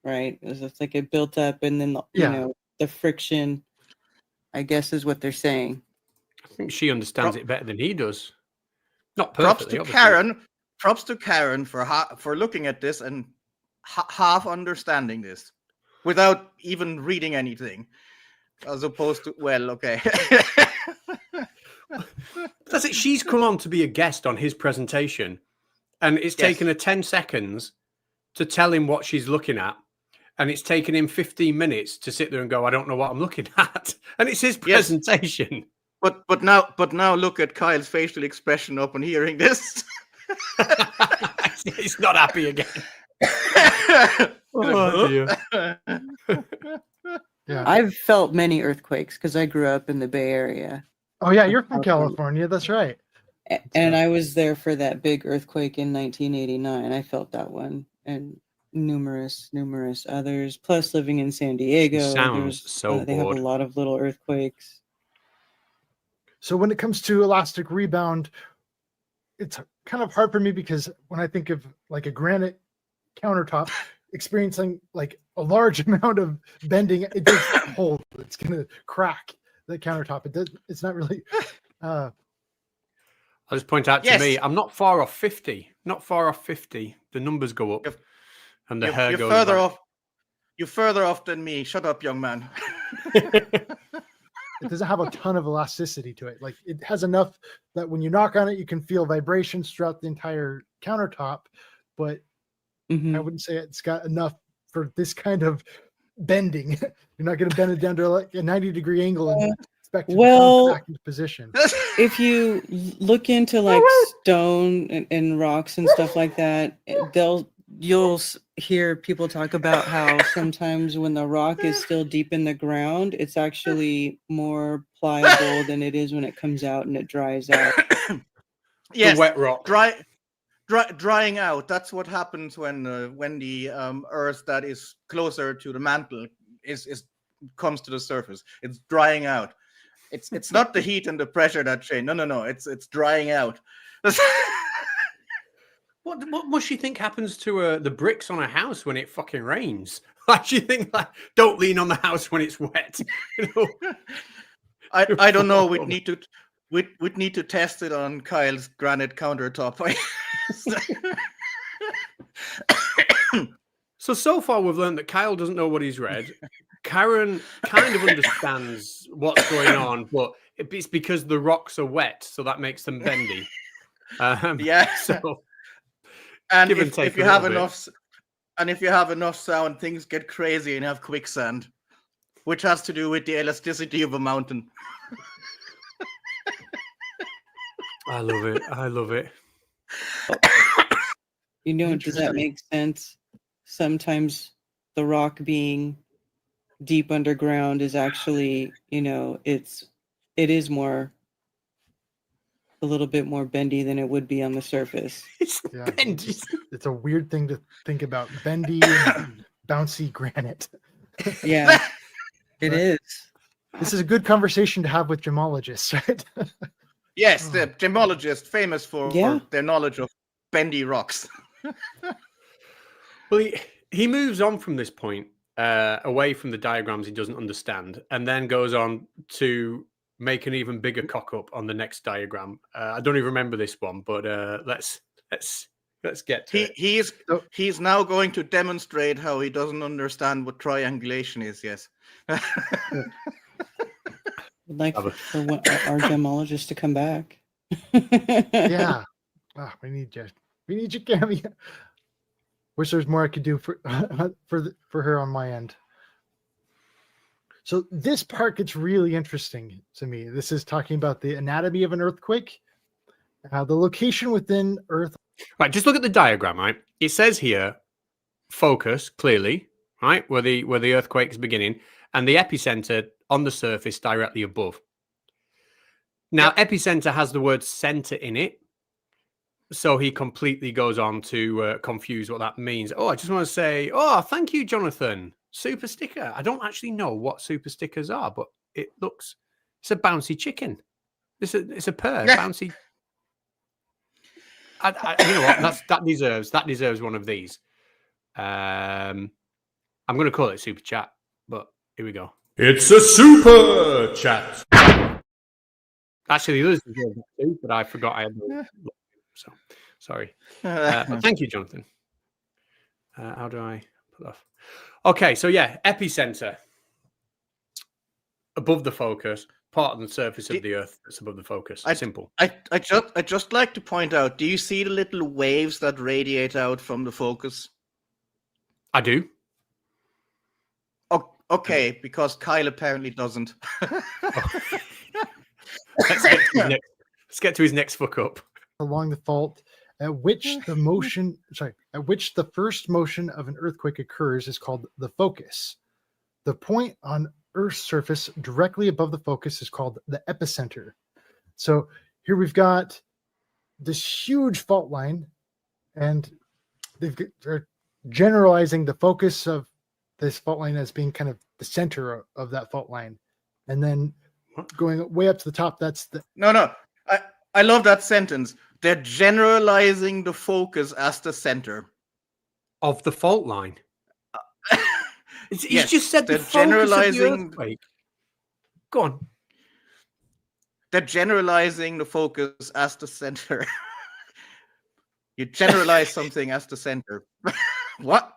right? It's like it built up, and then you know, the friction, I guess, is what they're saying. I think she understands it better than he does. Not perfectly. Props to Karen for looking at this and half understanding this without even reading anything, as opposed to, well, okay. That's it. She's come on to be a guest on his presentation, and it's taken her 10 seconds to tell him what she's looking at, and it's taken him 15 minutes to sit there and go, I don't know what I'm looking at. And it's his presentation. But now look at Kyle's facial expression upon hearing this. He's not happy again. Oh, dear. Yeah. I've felt many earthquakes because I grew up in the Bay Area. Oh yeah, you're from California. That's right. And I was there for that big earthquake in 1989. I felt that one, and numerous others. Plus, living in San Diego, sounds so they have a lot of little earthquakes. So when it comes to elastic rebound, it's kind of hard for me, because when I think of like a granite countertop experiencing like a large amount of bending, it does hold. It's gonna crack the countertop. It's not really. I'll just point out to me, I'm not far off 50. Not far off 50. The numbers go up, and the hair goes further back. off. You're further off than me. Shut up, young man. It doesn't have a ton of elasticity to it. Like, it has enough that when you knock on it, you can feel vibrations throughout the entire countertop, but I wouldn't say it's got enough for this kind of bending. You're not going to bend it down to like a 90-degree angle and expect it to come back into position. if you look into like stone and rocks and stuff like that, you'll hear people talk about how sometimes when the rock is still deep in the ground, it's actually more pliable than it is when it comes out and it dries out. Yes, the wet rock. Drying out. That's what happens when the earth that is closer to the mantle is comes to the surface. It's drying out. It's not the heat and the pressure that change. No. It's drying out. What must you think happens to the bricks on a house when it fucking rains? Like, you think, like, don't lean on the house when it's wet. You know? I don't know. We'd need to test it on Kyle's granite countertop. So far we've learned that Kyle doesn't know what he's read. Karen kind of understands what's going on, but it's because the rocks are wet, so that makes them bendy. Yeah. So, and if you have enough, and if you have enough sound, things get crazy and have quicksand, which has to do with the elasticity of a mountain. I love it. I love it. You know, does that make sense? Sometimes the rock being deep underground is actually, you know, it is a little bit more bendy than it would be on the surface. It's bendy. It's a weird thing to think about. Bendy and bouncy granite. Yeah, it is. This is a good conversation to have with gemologists, right? Yes, the gemologists famous for their knowledge of bendy rocks. Well, he moves on from this point, away from the diagrams he doesn't understand, and then goes on to make an even bigger cock up on the next diagram. I don't even remember this one, but let's get to it. He's now going to demonstrate how he doesn't understand what triangulation is. Yes. I'd like for our gemologist to come back. Yeah. Oh, we need you. We need you, Cammy. Wish there's more I could do for her on my end. So this part gets really interesting to me. This is talking about the anatomy of an earthquake, the location within Earth. Right, just look at the diagram. Right, it says here, focus clearly, right, where the earthquake is beginning, and the epicenter on the surface directly above. Now, epicenter has the word center in it. So he completely goes on to confuse what that means. Oh, I just want to say, thank you, Jonathan. Super sticker. I don't actually know what super stickers are, but it's a bouncy chicken. It's a purr, bouncy. You know what? That deserves one of these. I'm going to call it super chat, but here we go. It's a super chat. Actually, the others deserve that too, but I forgot I had. So sorry. But thank you, Jonathan. How do I put off? Okay, so epicenter above the focus, part of the surface of the Earth that's above the focus. Simple. I just like to point out. Do you see the little waves that radiate out from the focus? I do. Oh, okay, because Kyle apparently doesn't. Let's get to his next fuck up. Along the fault at which the first motion of an earthquake occurs is called the focus. The point on Earth's surface directly above the focus is called the epicenter. So here we've got this huge fault line, and they're generalizing the focus of this fault line as being kind of the center of that fault line, and then going way up to the top. That's the no. I love that sentence. They're generalizing the focus as the center of the fault line. He's just said they're the generalizing. Focus of the earthquake. Go on. They're generalizing the focus as the center. You generalize something as the center. What?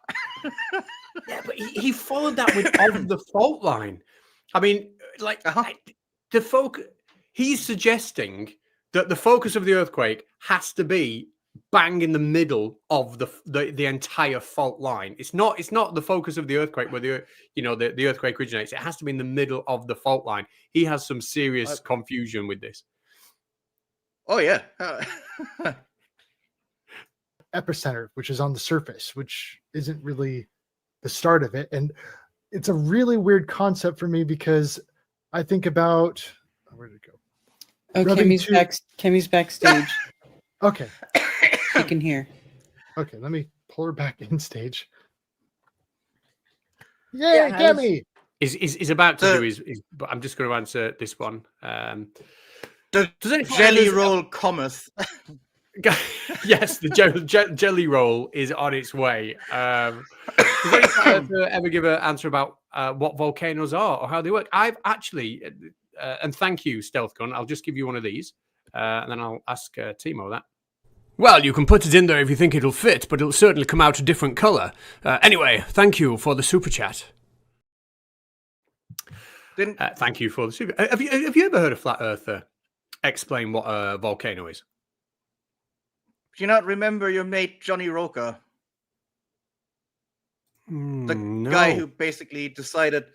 Yeah, but he followed that with of the fault line. I mean, like the focus. He's suggesting that the focus of the earthquake has to be bang in the middle of the entire fault line. It's not the focus of the earthquake where the earthquake originates. It has to be in the middle of the fault line. He has some serious confusion with this. Oh yeah. Epicenter, which is on the surface, which isn't really the start of it. And it's a really weird concept for me because I think about where did it go? Oh, Kemi's backstage. Okay. She can hear. Okay, let me pull her back in stage. Yay, Yeah, Kemi! Is about to do his, but I'm just going to answer this one. The Does any jelly roll cometh. Yes, the jelly roll is on its way. Does any ever give an answer about what volcanoes are or how they work? I've actually, and thank you, Stealth Gun. I'll just give you one of these, and then I'll ask Timo that. Well, you can put it in there if you think it'll fit, but it'll certainly come out a different colour. Anyway, thank you for the super chat. Thank you for the super. Have you ever heard a flat earther explain what a volcano is? Do you not remember your mate Johnny Roca? The guy who basically decided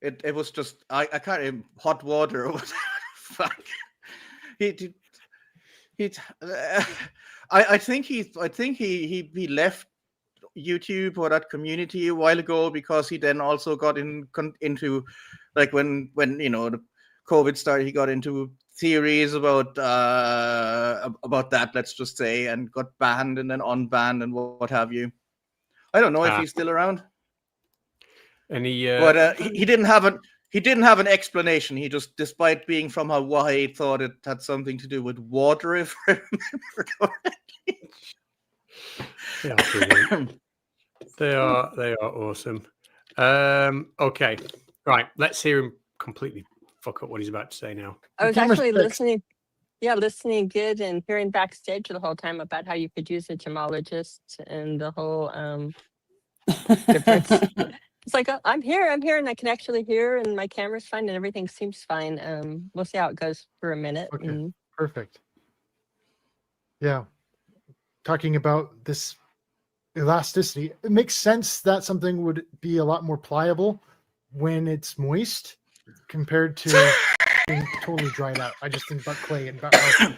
it was just I can't remember, hot water or whatever. Fuck. I think he left YouTube or that community a while ago because he then also got into like when you know the COVID started, he got into theories about that, let's just say, and got banned and then unbanned and what have you. I don't know if he's still around. And but he didn't have an explanation. He just, despite being from Hawaii, thought it had something to do with water, if I remember correctly. They are brilliant. They are awesome. Okay, right. Let's hear him completely fuck up what he's about to say now. I was actually listening good and hearing backstage the whole time about how you could use a gemologist and the whole difference. It's like, I'm here, and I can actually hear, and my camera's fine, and everything seems fine. We'll see how it goes for a minute. Okay, perfect. Yeah, talking about this elasticity, it makes sense that something would be a lot more pliable when it's moist compared to being totally dried out. I just think about clay and about how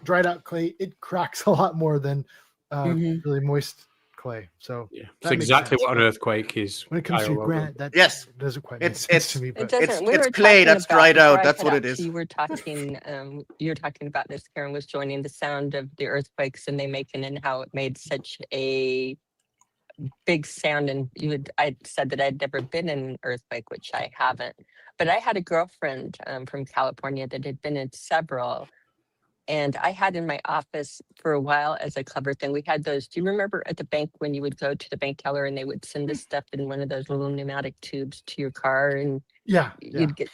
dried out clay, it cracks a lot more than really moist clay. So yeah, it's exactly what an earthquake is. When it comes to granite, that doesn't quite make sense to me. But it's clay that's dried out. That's what it is. You were talking about this. Karen was joining the sound of the earthquakes and they making and how it made such a big sound. And I said that I'd never been in an earthquake, which I haven't. But I had a girlfriend from California that had been in several. And I had in my office for a while as a clever thing. We had those. Do you remember at the bank when you would go to the bank teller and they would send this stuff in one of those little pneumatic tubes to your car? And you'd get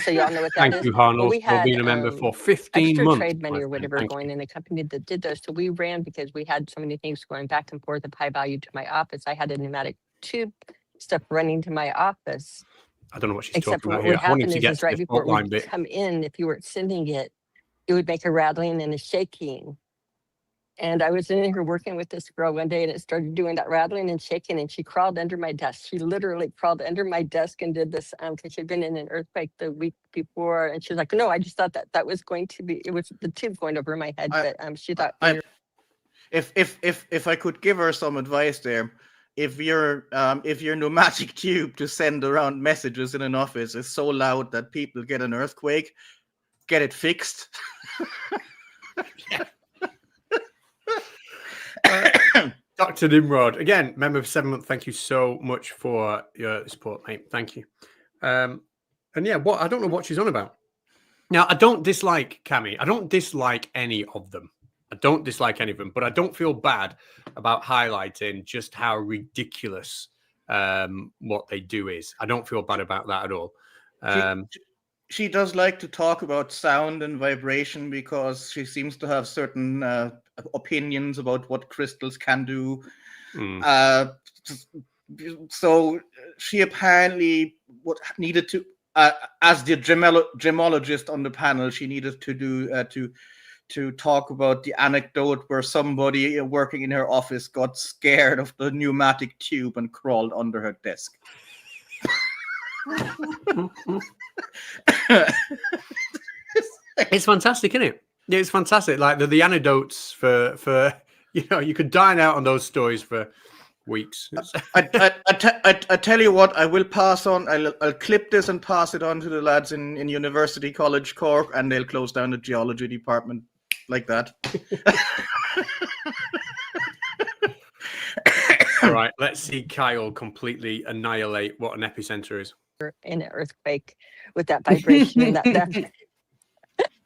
So y'all know what that is. Thank you, Arnold, well, we had, for being a member for 15 extra months. Trade money or whatever going in a company that did those. So we ran because we had so many things going back and forth of high value to my office. I had a pneumatic tube stuff running to my office. I don't know what she's Except talking about what here. I wanted to get is right to the before fault line it would bit. come in, if you were sending it, it would make a rattling and a shaking. And I was in here working with this girl one day and it started doing that rattling and shaking and she crawled under my desk. She literally crawled under my desk and did this because she'd been in an earthquake the week before. And she was like, no, I just thought that was going to be, it was the tube going over my head. But she thought. If I could give her some advice there, if your pneumatic tube to send around messages in an office is so loud that people get an earthquake, get it fixed. Dr. Nimrod, again, member of 7 months. Thank you so much for your support, mate. Thank you. And yeah, I don't know what she's on about. Now, I don't dislike Cami. I don't dislike any of them. But I don't feel bad about highlighting just how ridiculous what they do is. I don't feel bad about that at all. She does like to talk about sound and vibration because she seems to have certain opinions about what crystals can do. So she apparently needed to, as the gemologist on the panel, she needed to do to talk about the anecdote where somebody working in her office got scared of the pneumatic tube and crawled under her desk. It's fantastic, isn't it? Yeah, it's fantastic. Like the anecdotes for you could dine out on those stories for weeks. I tell you what, I will pass on. I'll clip this and pass it on to the lads in University College Cork, and they'll close down the geology department like that. All right, let's see Kyle completely annihilate what an epicenter is. In an earthquake with that vibration and that depth.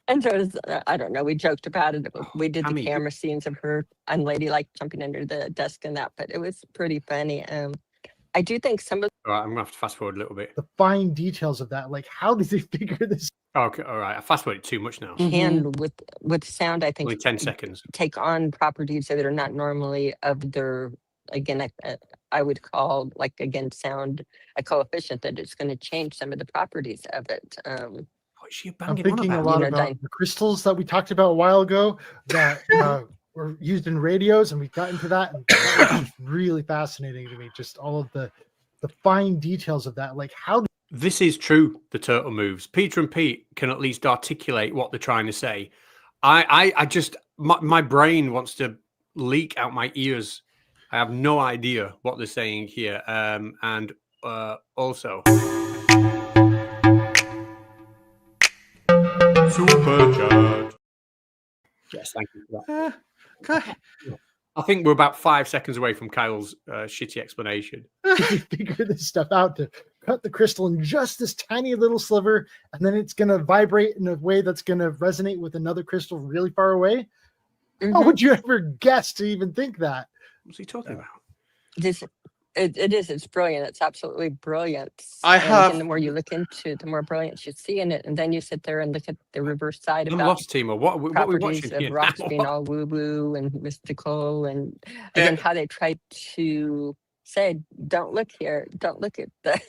And there was, I don't know, we joked about it. We did the camera scenes of her unladylike jumping under the desk and that, but it was pretty funny. I do think some of. All right, I'm gonna have to fast forward a little bit. The fine details of that, like how did they figure this? Okay, all right. I fast forwarded too much now. And with sound, I think only 10 seconds. Take on properties that are not normally of their. Again, I would call sound a coefficient that it's going to change some of the properties of it. What's she I'm thinking a lot about the crystals that we talked about a while ago that were used in radios, and we got into that, and that was just really fascinating to me. Just all of the fine details of that, like how. This is true. The turtle moves. Peter and Pete can at least articulate what they're trying to say. I just my brain wants to leak out my ears. I have no idea what they're saying here. And also. Super chat. Yes, thank you for that. Okay. I think we're about 5 seconds away from Kyle's shitty explanation. We figure this stuff out to cut the crystal in just this tiny little sliver, and then it's going to vibrate in a way that's going to resonate with another crystal really far away. How would you ever guess to even think that? What's he talking about? It is. It's brilliant. It's absolutely brilliant. And the more you look into it, the more brilliance you see in it. And then you sit there and look at the reverse side I'm about lost, Timo. What are we watching of here rocks now? being all woo-woo and mystical. And again, how they try to say, don't look here. Don't look at the...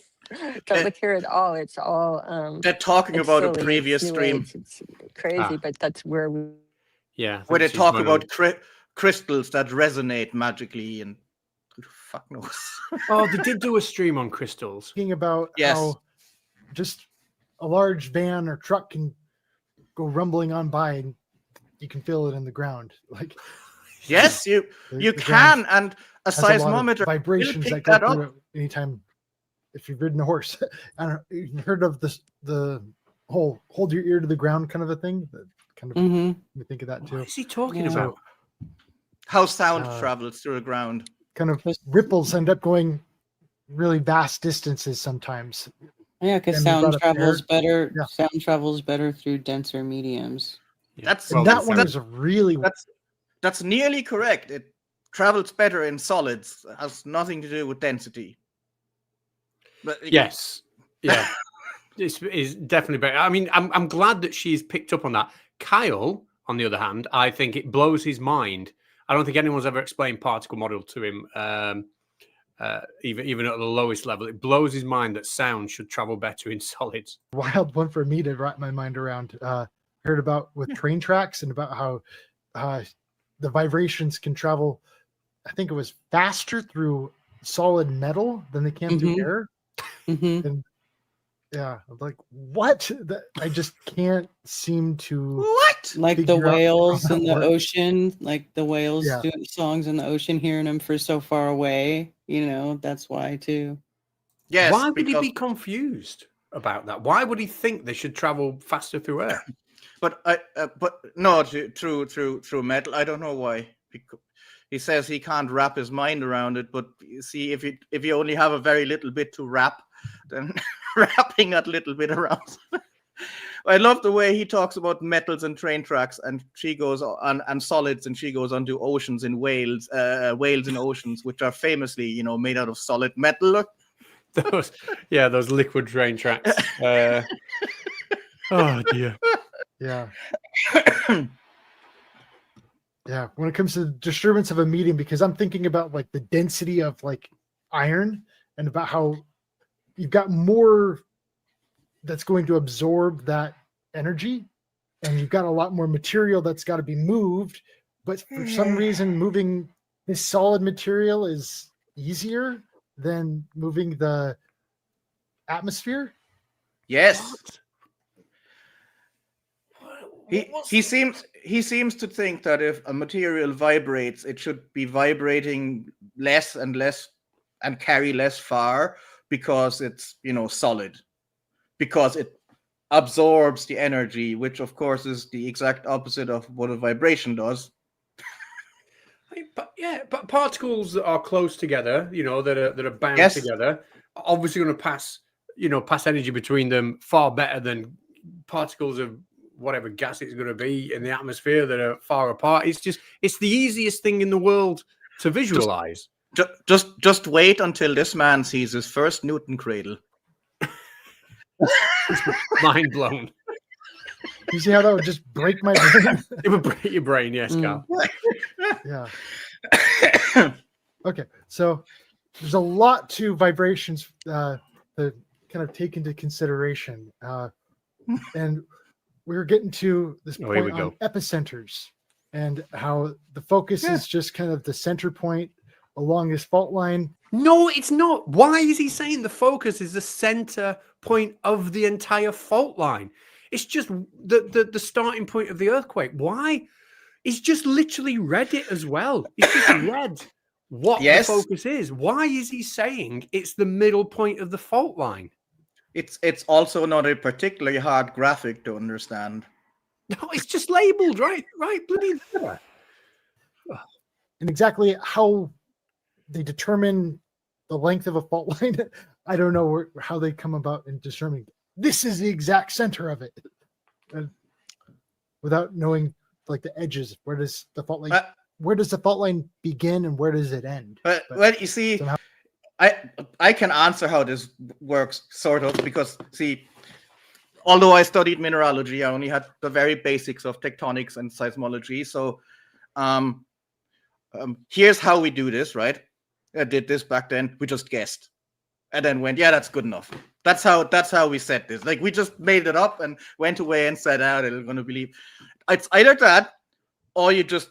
Don't look here at all. It's all... they're talking about silly. a previous stream. It's crazy, but that's where we... Yeah. Where they talk about crystals that resonate magically, and who the fuck knows? Oh, they did do a stream on crystals. Thinking about how just a large van or truck can go rumbling on by and you can feel it in the ground. Like, yes, you can, and a seismometer vibrations that go through it anytime. If you've ridden a horse, I don't know, you've heard of the whole hold your ear to the ground kind of a thing. That kind of we think of that too. What is he talking about? How sound travels through the ground. Kind of ripples end up going really vast distances sometimes. Yeah, because sound travels better. Yeah. Sound travels better through denser mediums. Yeah. That one is a really. That's nearly correct. It travels better in solids. It has nothing to do with density. But yes, yeah, this is definitely better. I mean, I'm glad that she's picked up on that. Kyle, on the other hand, I think it blows his mind. I don't think anyone's ever explained particle model to him, even at the lowest level. It blows his mind that sound should travel better in solids. Wild one for me to wrap my mind around. Heard about with train tracks and about how the vibrations can travel. I think it was faster through solid metal than they can through air. And yeah, I'm like, what? I just can't seem to like the whales in the ocean, like the whales doing songs in the ocean, hearing them for so far away. You know, that's why too. Yes. Why would he be confused about that? Why would he think they should travel faster through air? But no, through metal. I don't know why. Because he says he can't wrap his mind around it. But you see, if you only have a very little bit to wrap, then wrapping that little bit around. I love the way he talks about metals and train tracks, and she goes on and solids, and she goes on to oceans in Wales, whales in oceans, which are famously, made out of solid metal. Those liquid train tracks. Oh dear. Yeah. Yeah. When it comes to the disturbance of a medium, because I'm thinking about like the density of like iron and about how you've got more that's going to absorb that energy, and you've got a lot more material that's got to be moved. But for some reason, moving this solid material is easier than moving the atmosphere. Yes. He seems to think that if a material vibrates, it should be vibrating less and less and carry less far because it's solid, because it absorbs the energy, which of course is the exact opposite of what a vibration does. But particles that are close together, that are bound together, are obviously going to pass energy between them far better than particles of whatever gas it's going to be in the atmosphere that are far apart. It's the easiest thing in the world to visualize. Just wait until this man sees his first Newton cradle. Mind blown. You see how that would just break my brain? It would break your brain, yes, Carl. Yeah. Okay, so there's a lot to vibrations to kind of take into consideration, and we're getting to this point on epicenters and how the focus is just kind of the center point along this fault line. No, it's not. Why is he saying the focus is the center point of the entire fault line? It's just the starting point of the earthquake. Why? He's just literally read it as well. He's just read what the focus is. Why is he saying it's the middle point of the fault line? It's also not a particularly hard graphic to understand. No, it's just labeled, right? Bloody. And exactly how they determine the length of a fault line, I don't know how they come about in determining this is the exact center of it, without knowing like the edges. Where does the fault line begin and where does it end? Well, you see, somehow... I can answer how this works, sort of, because see, although I studied mineralogy, I only had the very basics of tectonics and seismology. So here's how we do this, right? I did this back then. We just guessed, and then went, yeah, that's good enough. That's how we set this. Like we just made it up and went away and said, they're going to believe. It's either that, or you just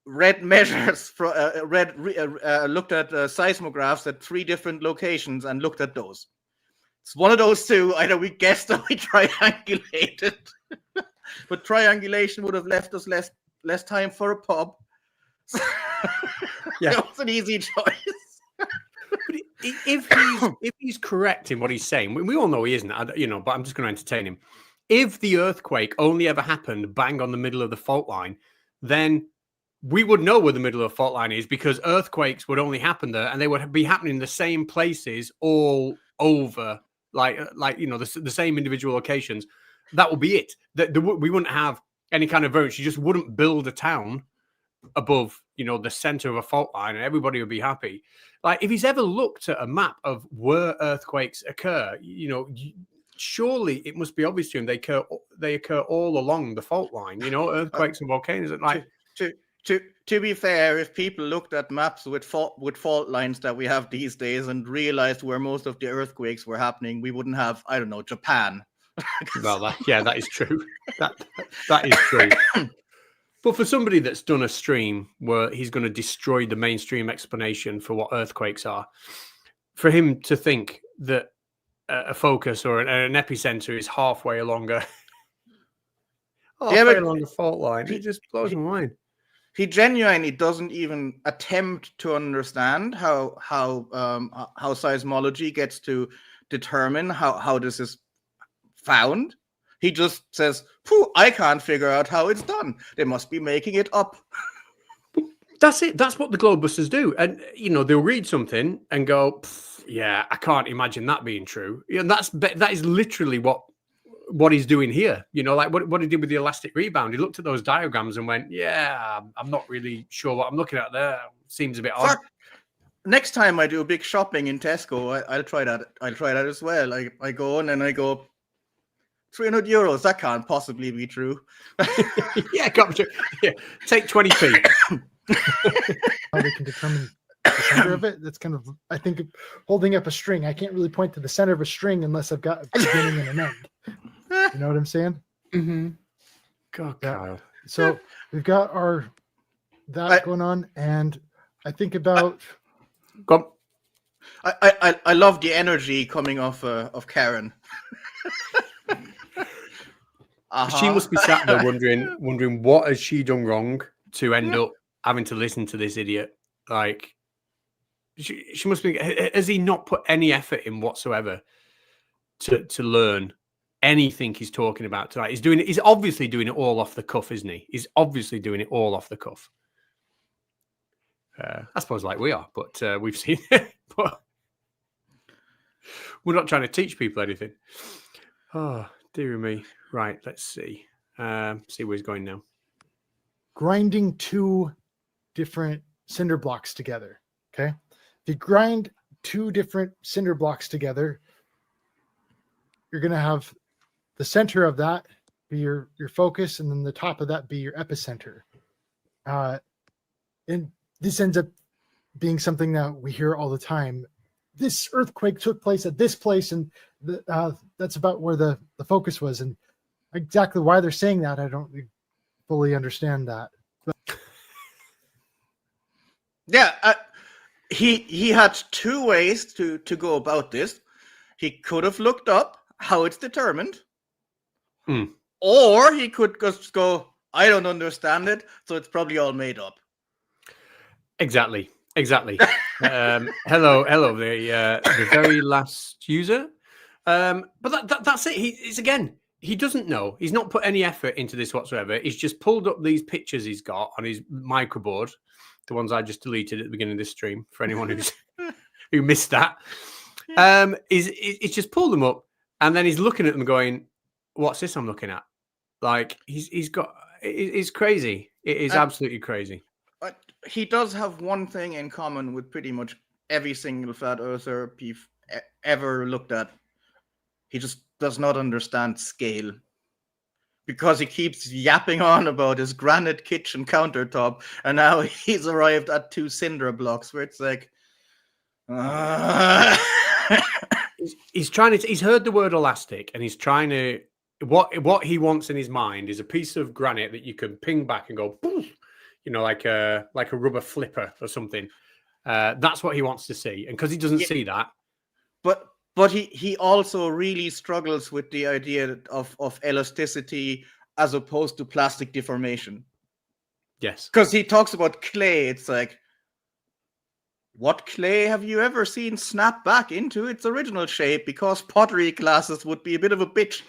read measures looked at seismographs at 3 different locations and looked at those. It's one of those two. Either we guessed or we triangulated. But triangulation would have left us less time for a pub. Yeah, it was an easy choice. But if he's correct in what he's saying, we all know he isn't, but I'm just going to entertain him. If the earthquake only ever happened bang on the middle of the fault line, then we would know where the middle of the fault line is, because earthquakes would only happen there, and they would be happening in the same places all over, the same individual locations. That would be it. We wouldn't have any kind of variance. You just wouldn't build a town above, the center of a fault line, and everybody would be happy. Like if he's ever looked at a map of where earthquakes occur, surely it must be obvious to him they occur all along the fault line. Earthquakes and volcanoes. Like to be fair, if people looked at maps with fault lines that we have these days and realized where most of the earthquakes were happening, we wouldn't have, I don't know, Japan. Well, that is true. That is true. But for somebody that's done a stream where he's going to destroy the mainstream explanation for what earthquakes are, for him to think that a focus or an epicenter is halfway along a fault line, it just blows my mind. He genuinely doesn't even attempt to understand how seismology gets to determine how this is found. He just says, I can't figure out how it's done. They must be making it up. That's it. That's what the Globusters do. And, they'll read something and go, yeah, I can't imagine that being true. That is literally what he's doing here. Like what he did with the elastic rebound. He looked at those diagrams and went, yeah, I'm not really sure what I'm looking at there. Seems a bit odd. Next time I do big shopping in Tesco, I'll try that. I'll try that as well. I go in and I go, €300. That can't possibly be true. Yeah, take 20p. How they can determine the center of it. That's kind of, I think, holding up a string. I can't really point to the center of a string unless I've got a beginning and an end. You know what I'm saying? Mm-hmm. God, yeah. Kyle. So we've got that going on, and I think about. I love the energy coming off of Karen. She must be sat there wondering what has she done wrong to end up having to listen to this idiot. Like, she must be. Has he not put any effort in whatsoever to learn anything he's talking about tonight? He's obviously doing it all off the cuff, isn't he? He's obviously doing it all off the cuff. I suppose like we are, but we've seen it. But we're not trying to teach people anything. Oh, dear me. Right, let's see. See where he's going now. Grinding 2 different cinder blocks together. Okay. If you grind 2 different cinder blocks together, you're going to have the center of that be your focus, and then the top of that be your epicenter. And this ends up being something that we hear all the time. This earthquake took place at this place, and that's about where the focus was. And exactly why they're saying that, I don't fully understand that. But... Yeah, he had 2 ways to go about this. He could have looked up how it's determined, or he could just go, I don't understand it, so it's probably all made up. Exactly. Hello, the very last user. But that's it. He doesn't know. He's not put any effort into this whatsoever. He's just pulled up these pictures he's got on his microboard, the ones I just deleted at the beginning of this stream for anyone who missed that. He's just pulled them up, and then he's looking at them going, what's this I'm looking at? Like, it's crazy. It is absolutely crazy. He does have one thing in common with pretty much every single flat earther you've ever looked at. He just does not understand scale, because he keeps yapping on about his granite kitchen countertop, and now he's arrived at 2 cinder blocks where it's like, he's heard the word elastic, and he's trying to, what he wants in his mind is a piece of granite that you can ping back and go, poof, like a rubber flipper or something. That's what he wants to see, and because he doesn't see that, but he also really struggles with the idea of elasticity as opposed to plastic deformation. Yes, because he talks about clay. It's like, what clay have you ever seen snap back into its original shape? Because pottery glasses would be a bit of a bitch.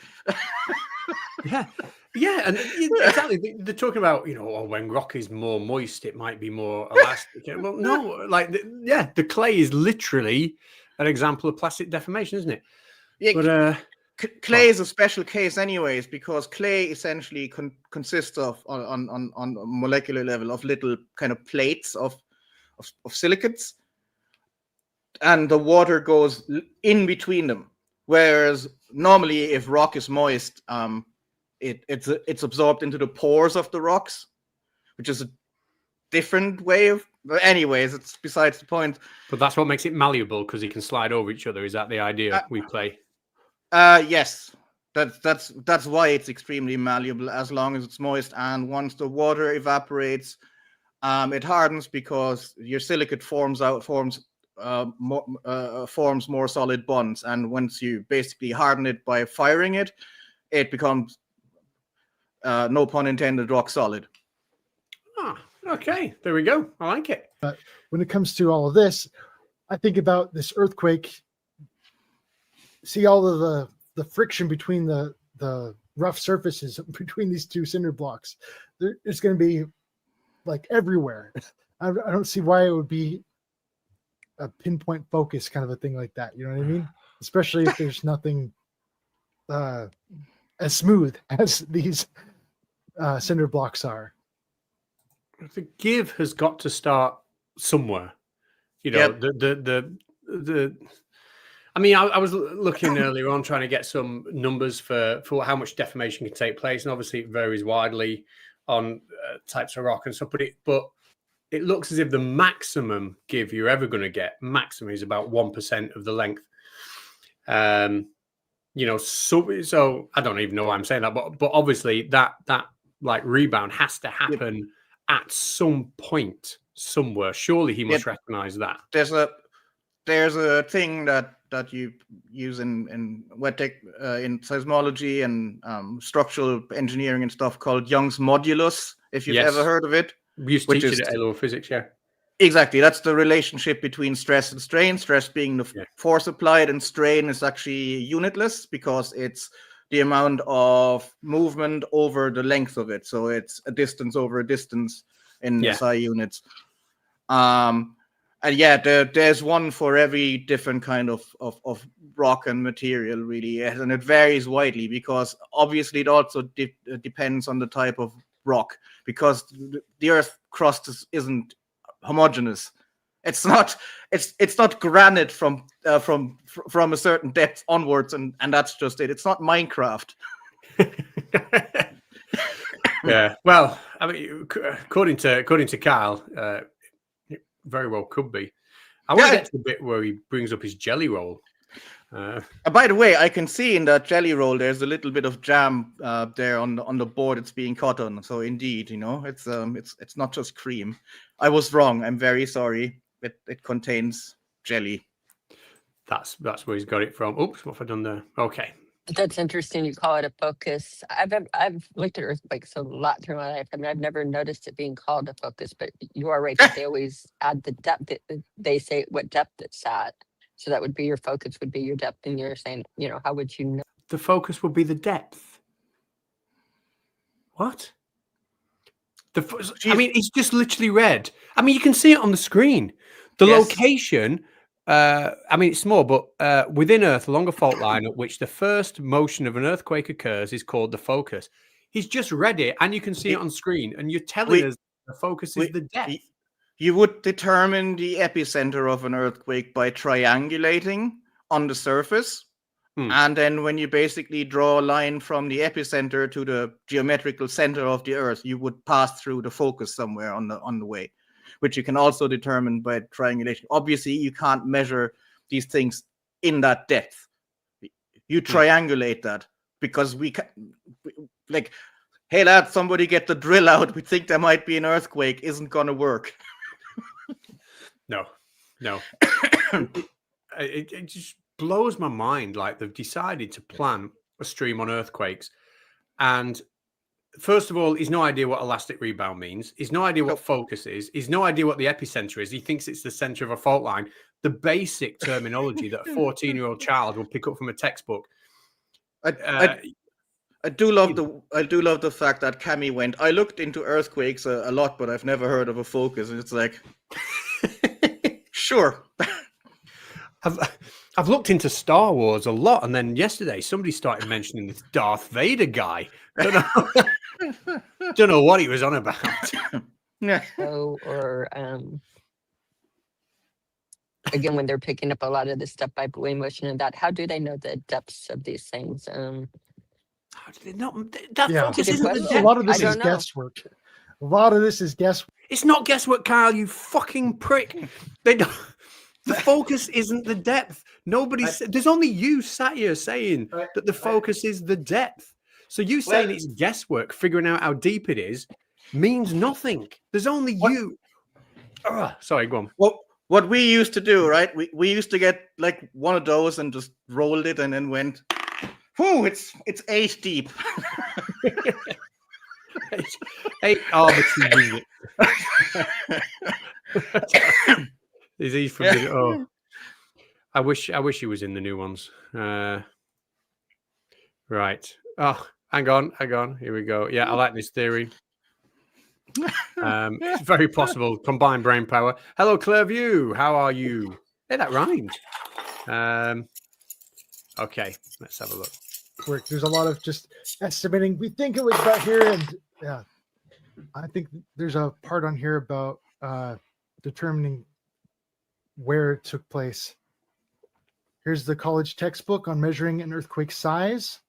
Yeah, and exactly. They're talking about, when rock is more moist, it might be more elastic. Well, no, the clay is literally an example of plastic deformation, isn't it? Yeah, but clay is a special case, anyways, because clay essentially consists of, on a molecular level, of little kind of plates of silicates, and the water goes in between them. Whereas normally, if rock is moist, it's absorbed into the pores of the rocks, which is a different way of. But anyways, it's besides the point. But that's what makes it malleable, because it can slide over each other. Is that the idea we play? Yes, that's why it's extremely malleable as long as it's moist. And once the water evaporates, it hardens, because your silicate forms more solid bonds. And once you basically harden it by firing it, it becomes, no pun intended, rock solid. Okay, there we go. I like it. But when it comes to all of this, I think about this earthquake. See all of the friction between the rough surfaces between these 2 cinder blocks. It's going to be like everywhere. I don't see why it would be a pinpoint focus kind of a thing like that. You know what I mean? Especially if there's nothing as smooth as these cinder blocks are. The give has got to start somewhere. Yep. I mean, I was looking earlier on, trying to get some numbers for how much deformation can take place, and obviously it varies widely on types of rock and stuff. But it looks as if the maximum give you're ever going to get, maximum, is about 1% of the length. So I don't even know why I'm saying that, but obviously that like rebound has to happen at some point somewhere. Surely he must recognize that. there's a thing that you use in wet tech, in seismology and structural engineering and stuff called Young's modulus, if you've ever heard of it. We used to teach it at A-level physics, yeah. Exactly. That's the relationship between stress and strain. Stress being the force applied, and strain is actually unitless because it's the amount of movement over the length of it. So it's a distance over a distance in SI units. And there's one for every different kind of rock and material, really. And it varies widely because obviously it also depends on the type of rock, because the Earth crust isn't homogeneous. It's not granite from a certain depth onwards, and that's just it. It's not Minecraft. Yeah. Well, I mean, according to Kyle, very well could be. I want to get to the bit where he brings up his jelly roll. By the way, I can see in that jelly roll there's a little bit of jam there on the board it's being cut on. So indeed, it's not just cream. I was wrong. I'm very sorry. It contains jelly. That's where he's got it from. Oops, what have I done there? Okay. That's interesting. You call it a focus. I've looked at earthquakes a lot through my life. I mean, I've never noticed it being called a focus, but you are right that they always add the depth. They say what depth it's at. So that would be your focus, would be your depth. And you're saying, how would you know? The focus would be the depth. What? I mean, it's just literally red. I mean, you can see it on the screen. The location, I mean, it's small, but within Earth, along a fault line at which the first motion of an earthquake occurs is called the focus. He's just read it, and you can see it on screen, and you're telling us the focus is the depth. You would determine the epicenter of an earthquake by triangulating on the surface. And then when you basically draw a line from the epicenter to the geometrical center of the Earth, you would pass through the focus somewhere on the way, which you can also determine by triangulation. Obviously, you can't measure these things in that depth. You triangulate that because we can, like, hey, lad, somebody get the drill out. We think there might be an earthquake. Isn't going to work. No. It just blows my mind. Like, they've decided to plan a stream on earthquakes. And first of all, he's no idea what elastic rebound means. He's no idea what focus is. He's no idea what the epicenter is. He thinks it's the center of a fault line. The basic terminology that a 14-year-old child will pick up from a textbook. I do love the fact that Cammy went, I looked into earthquakes a lot, but I've never heard of a focus. And it's like, sure. I've looked into Star Wars a lot, and then yesterday somebody started mentioning this Darth Vader guy. Don't know what he was on about. Yeah. Or again, when they're picking up a lot of this stuff by buoy motion and that, how do they know the depths of these things? How do they not? Focus isn't the depth. A lot of this is guesswork. A lot of this is guesswork. It's not guesswork, Kyle. You fucking prick. They don't. The focus isn't the depth. There's only you sat here saying that the focus is the depth. So you saying it's guesswork, figuring out how deep it is, means nothing. There's only you. Sorry, go on. Well, what we used to do, right? We used to get like one of those and just rolled it and then went, whoo, it's 8 deep. 8 arbitrary units. Is he from the, I wish he was in the new ones. Right. Oh, hang on. Here we go. Yeah, I like this theory. It's very possible. Combined brain power. Hello, Clairview. How are you? Hey, that rhymed. Okay, let's have a look. There's a lot of just estimating. We think it was about here, and I think there's a part on here about determining where it took place. Here's the college textbook on measuring an earthquake size.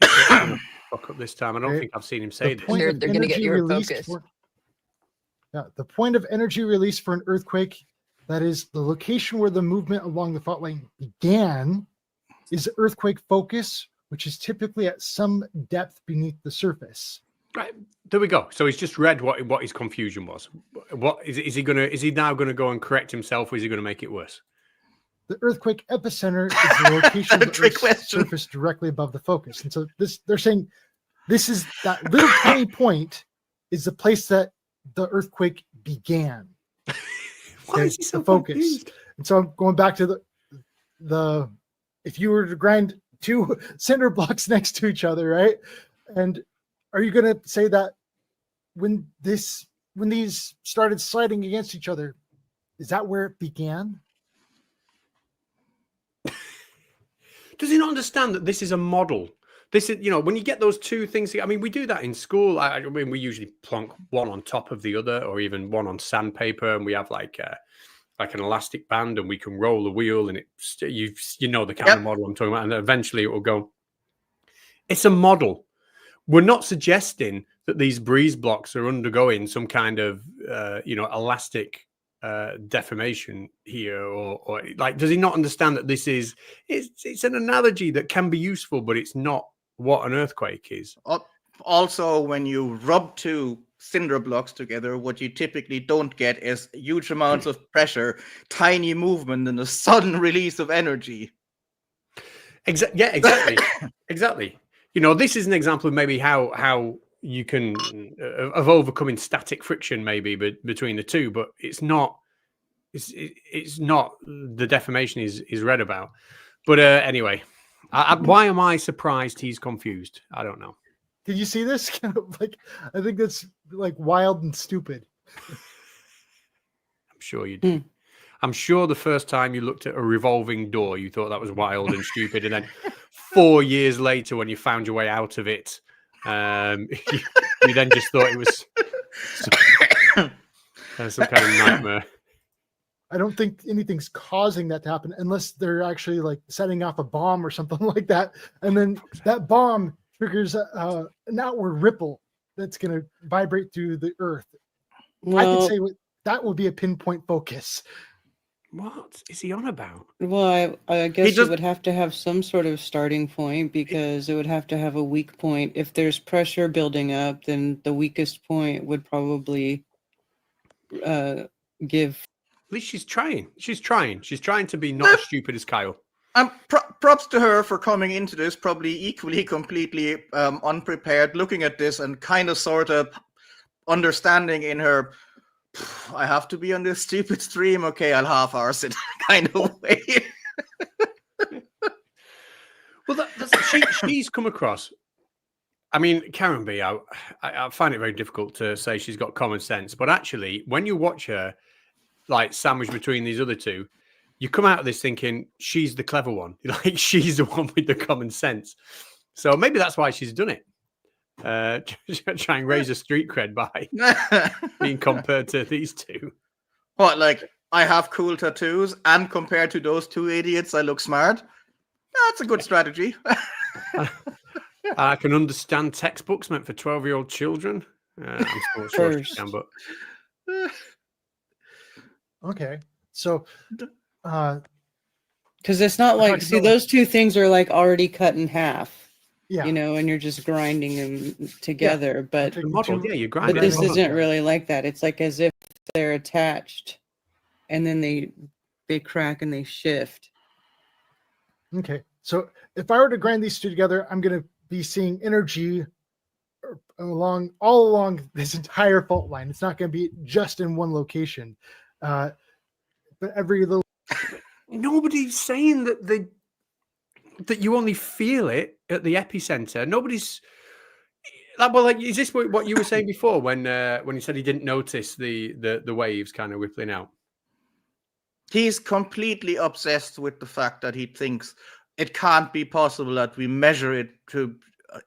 Fuck up this time. I don't think I've seen him say this. They're going to get your focus. The point of energy release for an earthquake, that is the location where the movement along the fault line began, is earthquake focus, which is typically at some depth beneath the surface. Right. There we go. So he's just read what his confusion was. What is he now gonna go and correct himself, or is he gonna make it worse? The earthquake epicenter is the location of the Trick Earth's question. surface directly above the focus. And so they're saying this is that little tiny point is the place that the earthquake began. Why is he so the focus? confused? And so I'm going back to the if you were to grind two cinder blocks next to each other, right? And are you going to say that when these started sliding against each other, is that where it began? Does he not understand that this is a model? This is, when you get those two things. I mean, we do that in school. I mean, we usually plonk one on top of the other, or even one on sandpaper, and we have like an elastic band, and we can roll the wheel, and you know the kind of model I'm talking about, and eventually it will go. It's a model. We're not suggesting that these breeze blocks are undergoing some kind of elastic deformation here, or like, does he not understand that this is it's an analogy that can be useful, but it's not what an earthquake is. Also, when you rub two cinder blocks together, what you typically don't get is huge amounts of pressure, tiny movement, and a sudden release of energy. Yeah, exactly. Exactly. This is an example of maybe how you can of overcoming static friction, maybe, between the two, but it's not. It's not the deformation is read about. But anyway, why am I surprised he's confused? I don't know. Did you see this? Kind of like, I think that's like wild and stupid. I'm sure you did. I'm sure the first time you looked at a revolving door, you thought that was wild and stupid, and then 4 years later, when you found your way out of it, you then just thought it was some kind of nightmare. I don't think anything's causing that to happen unless they're actually like setting off a bomb or something like that, and then that bomb triggers an outward ripple that's going to vibrate through the earth. Well, I could say that would be a pinpoint focus. What is he on about? Well, I guess it would have to have some sort of starting point, because it would have to have a weak point. If there's pressure building up, then the weakest point would probably give. At least she's trying. She's trying to be not as stupid as Kyle. Props to her for coming into this probably equally completely unprepared, looking at this and kind of sort of understanding in her, I have to be on this stupid stream. Okay, I'll half-arse it kind of way. Well, she's come across. I mean, Karen B, I find it very difficult to say she's got common sense, but actually, when you watch her, like, sandwiched between these other two, you come out of this thinking she's the clever one. Like, she's the one with the common sense. So maybe that's why she's done it. Try and raise a street cred by being compared to these two. What, like, I have cool tattoos, and compared to those two idiots, I look smart? That's a good strategy. I can understand textbooks meant for 12-year-old children. I'm still sure she can, but... Okay, so... Because it's not like, see, those two things are like already cut in half. Yeah. And you're just grinding them together. But the model, you're grinding. But this isn't really like that. It's like as if they're attached, and then they crack and they shift. Okay, so if I were to grind these two together, I'm going to be seeing energy all along this entire fault line. It's not going to be just in one location, but every little. Nobody's saying that you only feel it at the epicenter. Nobody's like, is this what you were saying before when you said he didn't notice the waves kind of rippling out? He's completely obsessed with the fact that he thinks it can't be possible that we measure it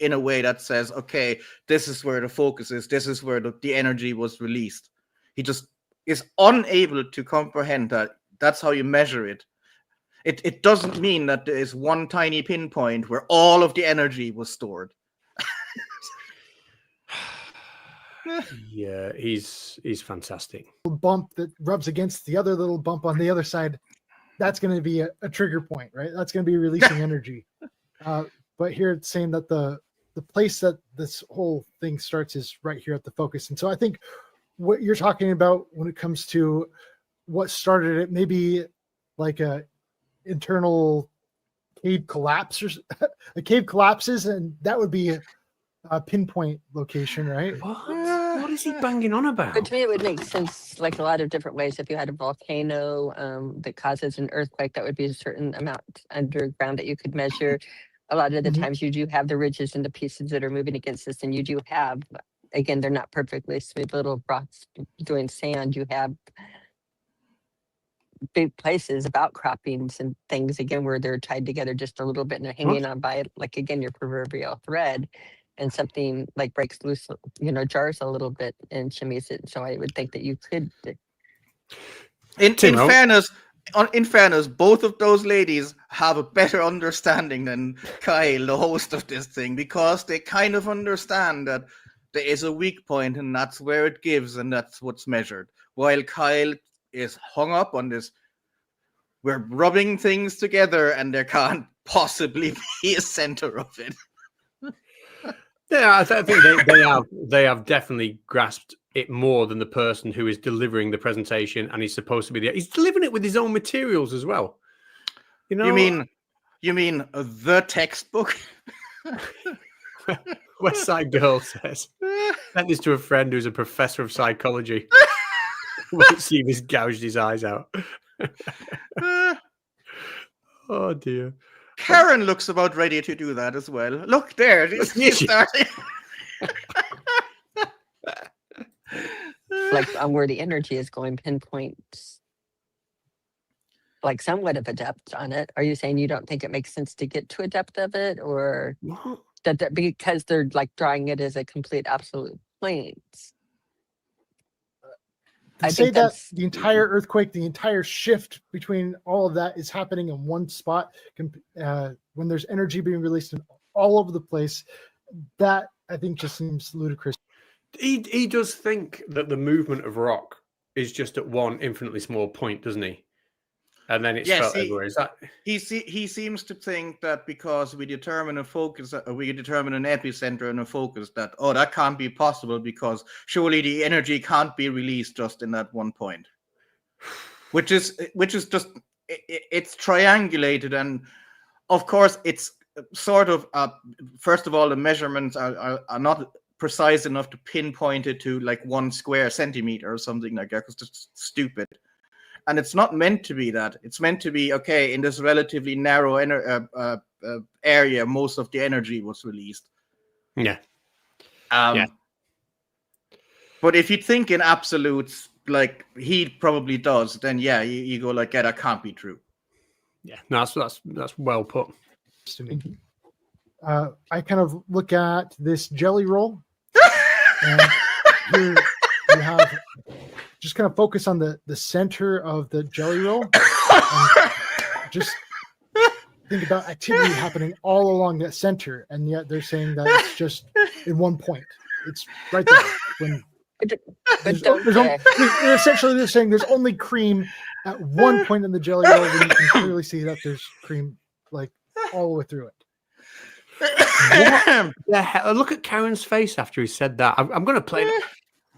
in a way that says, okay, this is where the focus is, this is where the energy was released. He just is unable to comprehend that that's how you measure it. It doesn't mean that there is one tiny pinpoint where all of the energy was stored. Yeah, he's fantastic. Bump that rubs against the other little bump on the other side, that's going to be a trigger point, right? That's going to be releasing energy. But here it's saying that the the place that this whole thing starts is right here at the focus. And so I think what you're talking about when it comes to what started it, maybe like a internal cave collapse, or a cave collapses, and that would be a pinpoint location, right? What is he banging on about? But to me, it would make sense, like a lot of different ways. If you had a volcano that causes an earthquake, that would be a certain amount underground that you could measure. A lot of the times you do have the ridges and the pieces that are moving against us, and you do have, again, they're not perfectly smooth little rocks doing sand. You have big places of outcroppings and things, again, where they're tied together just a little bit and they're hanging on by, like, again, your proverbial thread, and something like breaks loose, jars a little bit and shimmies it. So I would think that you could. In fairness, both of those ladies have a better understanding than Kyle, the host of this thing, because they kind of understand that there is a weak point and that's where it gives and that's what's measured. While Kyle is hung up on this, we're rubbing things together and there can't possibly be a center of it. Yeah, I think they have definitely grasped it more than the person who is delivering the presentation, and he's supposed to be he's delivering it with his own materials as well. You mean the textbook? West Side Girl says, sent this to a friend who's a professor of psychology. Won't see him, he's gouged his eyes out. Oh dear. Karen looks about ready to do that as well. Look there, she's starting. Like on where the energy is going, pinpoints like somewhat of a depth on it. Are you saying you don't think it makes sense to get to a depth of it, or that because they're like drawing it as a complete absolute planes? I say that the entire earthquake, the entire shift between all of that is happening in one spot when there's energy being released all over the place. That I think just seems ludicrous. He does think that the movement of rock is just at one infinitely small point, doesn't he? And then it's felt everywhere. Is that he seems to think that because we determine a focus, we determine an epicenter and a focus, that that can't be possible because surely the energy can't be released just in that one point, which is just it's triangulated, and of course it's sort of first of all the measurements are not precise enough to pinpoint it to like 1 square centimeter or something like that, because it's stupid. And it's not meant to be that. It's meant to be, okay, in this relatively narrow area, most of the energy was released. Yeah. But if you think in absolutes, like he probably does, then yeah, you go like, yeah, that can't be true. Yeah, no, that's well put. I kind of look at this jelly roll, and here you have just kind of focus on the center of the jelly roll, and just think about activity happening all along that center, and yet they're saying that it's just in one point. It's right there. When essentially they're saying there's only cream at one point in the jelly roll, and you can clearly see that there's cream like all the way through it. What the hell? Look at Karen's face after he said that. I'm going to play it.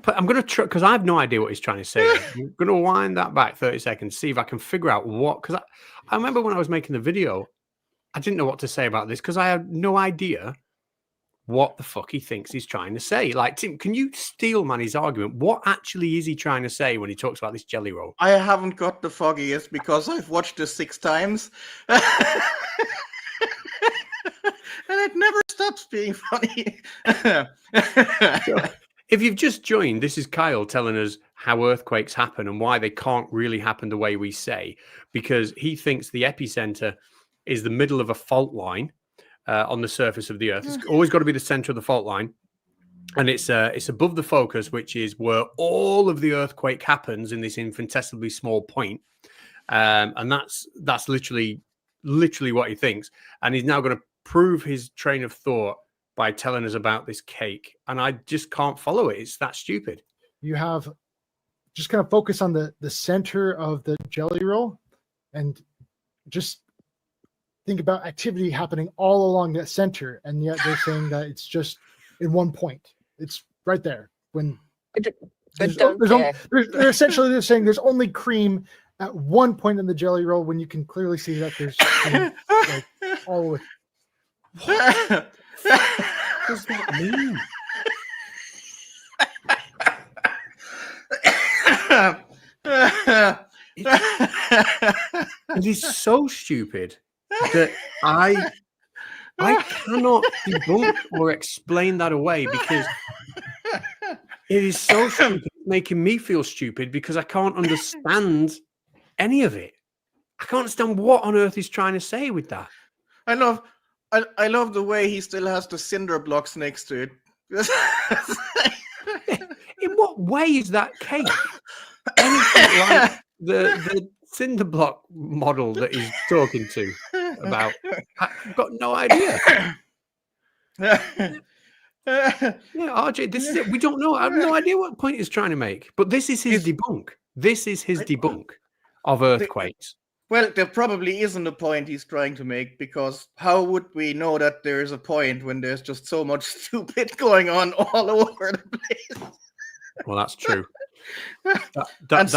I'm going to try, because I have no idea what he's trying to say. I'm going to wind that back 30 seconds, see if I can figure out what. Because I remember when I was making the video, I didn't know what to say about this because I had no idea what the fuck he thinks he's trying to say. Like, Tim, can you steel man his argument? What actually is he trying to say when he talks about this jelly roll? I haven't got the foggiest because I've watched this 6 times. And it never stops being funny. So, if you've just joined, this is Kyle telling us how earthquakes happen and why they can't really happen the way we say, because he thinks the epicenter is the middle of a fault line on the surface of the Earth. It's always got to be the center of the fault line, and it's above the focus, which is where all of the earthquake happens in this infinitesimally small point, and that's literally what he thinks, and he's now going to prove his train of thought by telling us about this cake, and I just can't follow it. It's that stupid. You have just kind of focus on the center of the jelly roll, and just think about activity happening all along that center, and yet they're saying that it's just in one point. It's right there. When they're essentially they're saying there's only cream at one point in the jelly roll when you can clearly see that there's cream, like all the way. What does that mean? It is so stupid that I cannot debunk or explain that away, because it is so stupid, making me feel stupid because I can't understand any of it. I can't understand what on earth he's trying to say with that. I love the way he still has the cinder blocks next to it. In what way is that cake anything like the cinder block model that he's talking to about? I've got no idea. Yeah, RJ, this is it. We don't know. I have no idea what point he's trying to make. But this is his debunk. This is his debunk of earthquakes. Well, there probably isn't a point he's trying to make, because how would we know that there is a point when there's just so much stupid going on all over the place? Well, that's true. And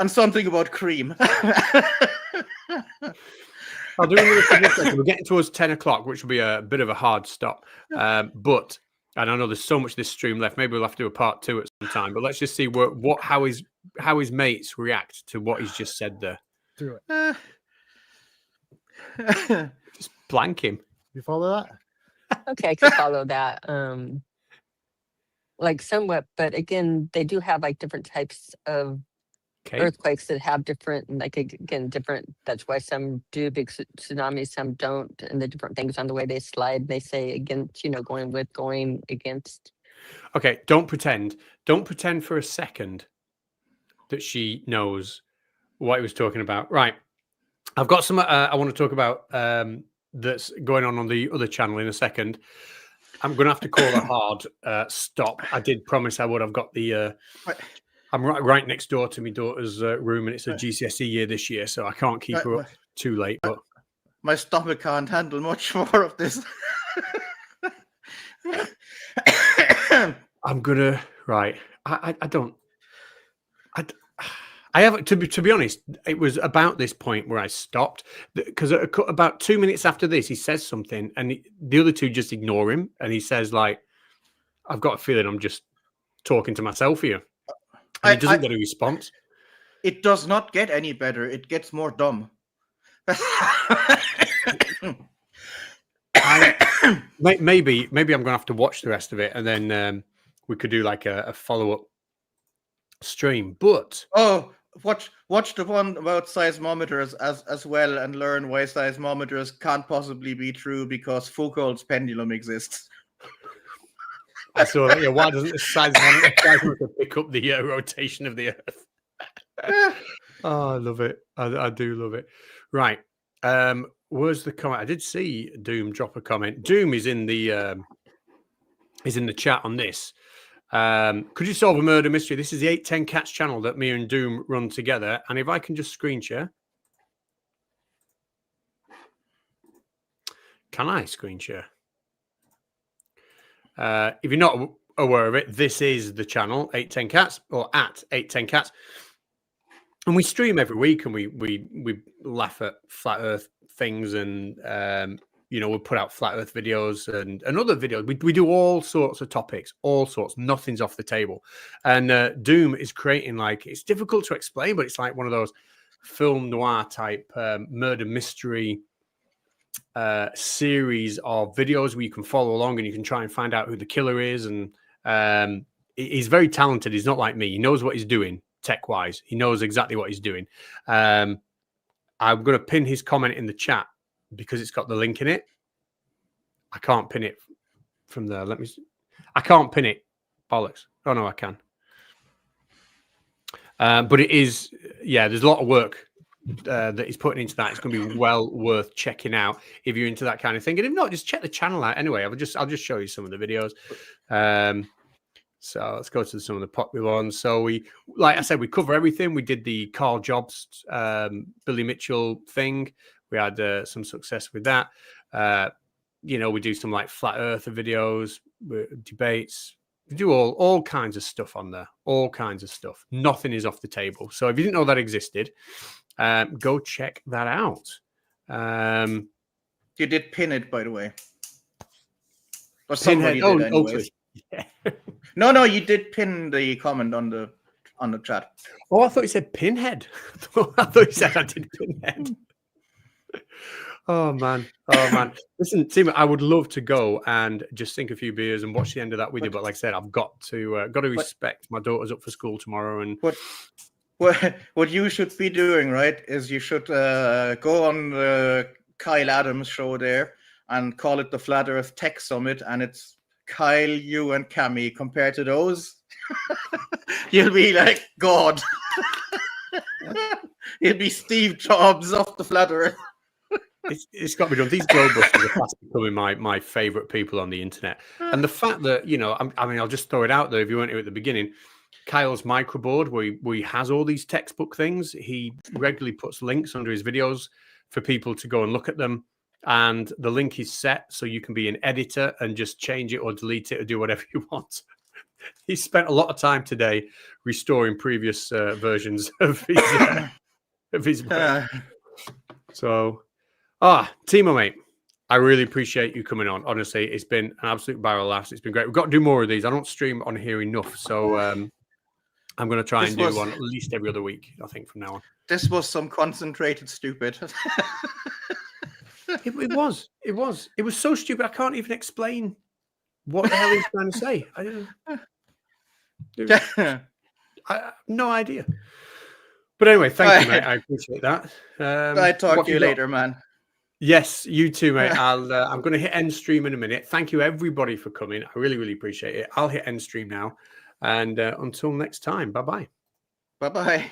something about cream. I'll do another second. We're getting towards 10 o'clock, which will be a bit of a hard stop. But, and I know there's so much this stream left. Maybe we'll have to do a part 2 at some time. But let's just see how his mates react to what he's just said there. Through it. Just blank him. You follow that? Okay, I can follow that. Like somewhat, but again, they do have like different types of earthquakes that have different, like again, different. That's why some do big tsunamis, some don't, and the different things on the way they slide. They say against, going with, going against. Okay, don't pretend for a second that she knows what he was talking about. Right, I've got some I want to talk about that's going on the other channel in a second. I'm going to have to call a hard stop. I did promise I would. I've got the I'm right next door to my daughter's room, and it's a GCSE year this year, so I can't keep her up too late. But my stomach can't handle much more of this. I'm gonna I haven't, to be honest, it was about this point where I stopped, because about 2 minutes after this, he says something, and the other two just ignore him, and he says, like, I've got a feeling I'm just talking to myself here. And he doesn't get a response. It does not get any better. It gets more dumb. Maybe I'm going to have to watch the rest of it, and then we could do like a follow-up stream. But watch the one about seismometers as well, and learn why seismometers can't possibly be true, because Foucault's pendulum exists. I saw that. Yeah, why doesn't the seismometer pick up the rotation of the Earth? Oh, I love it. I do love it. Right. Where's the comment? I did see Doom drop a comment. Doom is in the chat on this. Could you solve a murder mystery? This is the 810 Cats channel that me and Doom run together. And if I can just screen share. Can I screen share? If you're not aware of it, this is the channel 810 Cats, or at 810 Cats. And we stream every week, and we laugh at flat Earth things, and we'll put out flat Earth videos and other videos. We do all sorts of topics, all sorts. Nothing's off the table. And Doom is creating, like, it's difficult to explain, but it's like one of those film noir type murder mystery series of videos where you can follow along and you can try and find out who the killer is. And he's very talented. He's not like me. He knows what he's doing tech-wise. He knows exactly what he's doing. I'm going to pin his comment in the chat because it's got the link in it. I can't pin it from there. Let me see. I can't pin it. Bollocks. Oh, no, I can. But it is, there's a lot of work that he's putting into that. It's going to be well worth checking out if you're into that kind of thing. And if not, just check the channel out anyway. I'll just show you some of the videos. So let's go to some of the popular ones. So like I said, we cover everything. We did the Carl Jobs, Billy Mitchell thing. We had some success with that. You know, we do some like flat earther videos, debates. We do all kinds of stuff on there. All kinds of stuff. Nothing is off the table. So if you didn't know that existed, go check that out. You did pin it, by the way. Or somebody Pinhead. did, anyways. Yeah. No, you did pin the comment on the chat. Oh, I thought you said Pinhead. I thought you said I did Pinhead. Oh man. Listen, Tim, I would love to go and just sink a few beers and watch the end of that with you. But like I said, I've got to respect my daughter's up for school tomorrow. And what you should be doing, right, is you should go on the Kyle Adams show there and call it the Flat Earth Tech Summit, and it's Kyle, you, and Cammy. Compared to those, you'll be like God. You'll be Steve Jobs off the Flat Earth. It's got to be done. These Globusters are fast becoming my favorite people on the internet. And the fact that, you know, I mean, I'll just throw it out there if you weren't here at the beginning. Kyle's microboard, where he has all these textbook things, he regularly puts links under his videos for people to go and look at them. And the link is set so you can be an editor and just change it or delete it or do whatever you want. He spent a lot of time today restoring previous versions of his work. So, Timo, mate, I really appreciate you coming on. Honestly, it's been an absolute barrel of laughs. It's been great. We've got to do more of these. I don't stream on here enough, so I'm going to try and do one at least every other week, I think, from now on. This was some concentrated stupid. It was. It was so stupid. I can't even explain what the hell he's trying to say. I have no idea. But anyway, thank you, mate. I appreciate that. I'll talk to you later, man. Yes, you too, mate. I'm going to hit end stream in a minute. Thank you, everybody, for coming. I really, really appreciate it. I'll hit end stream now. And until next time, bye-bye. Bye-bye.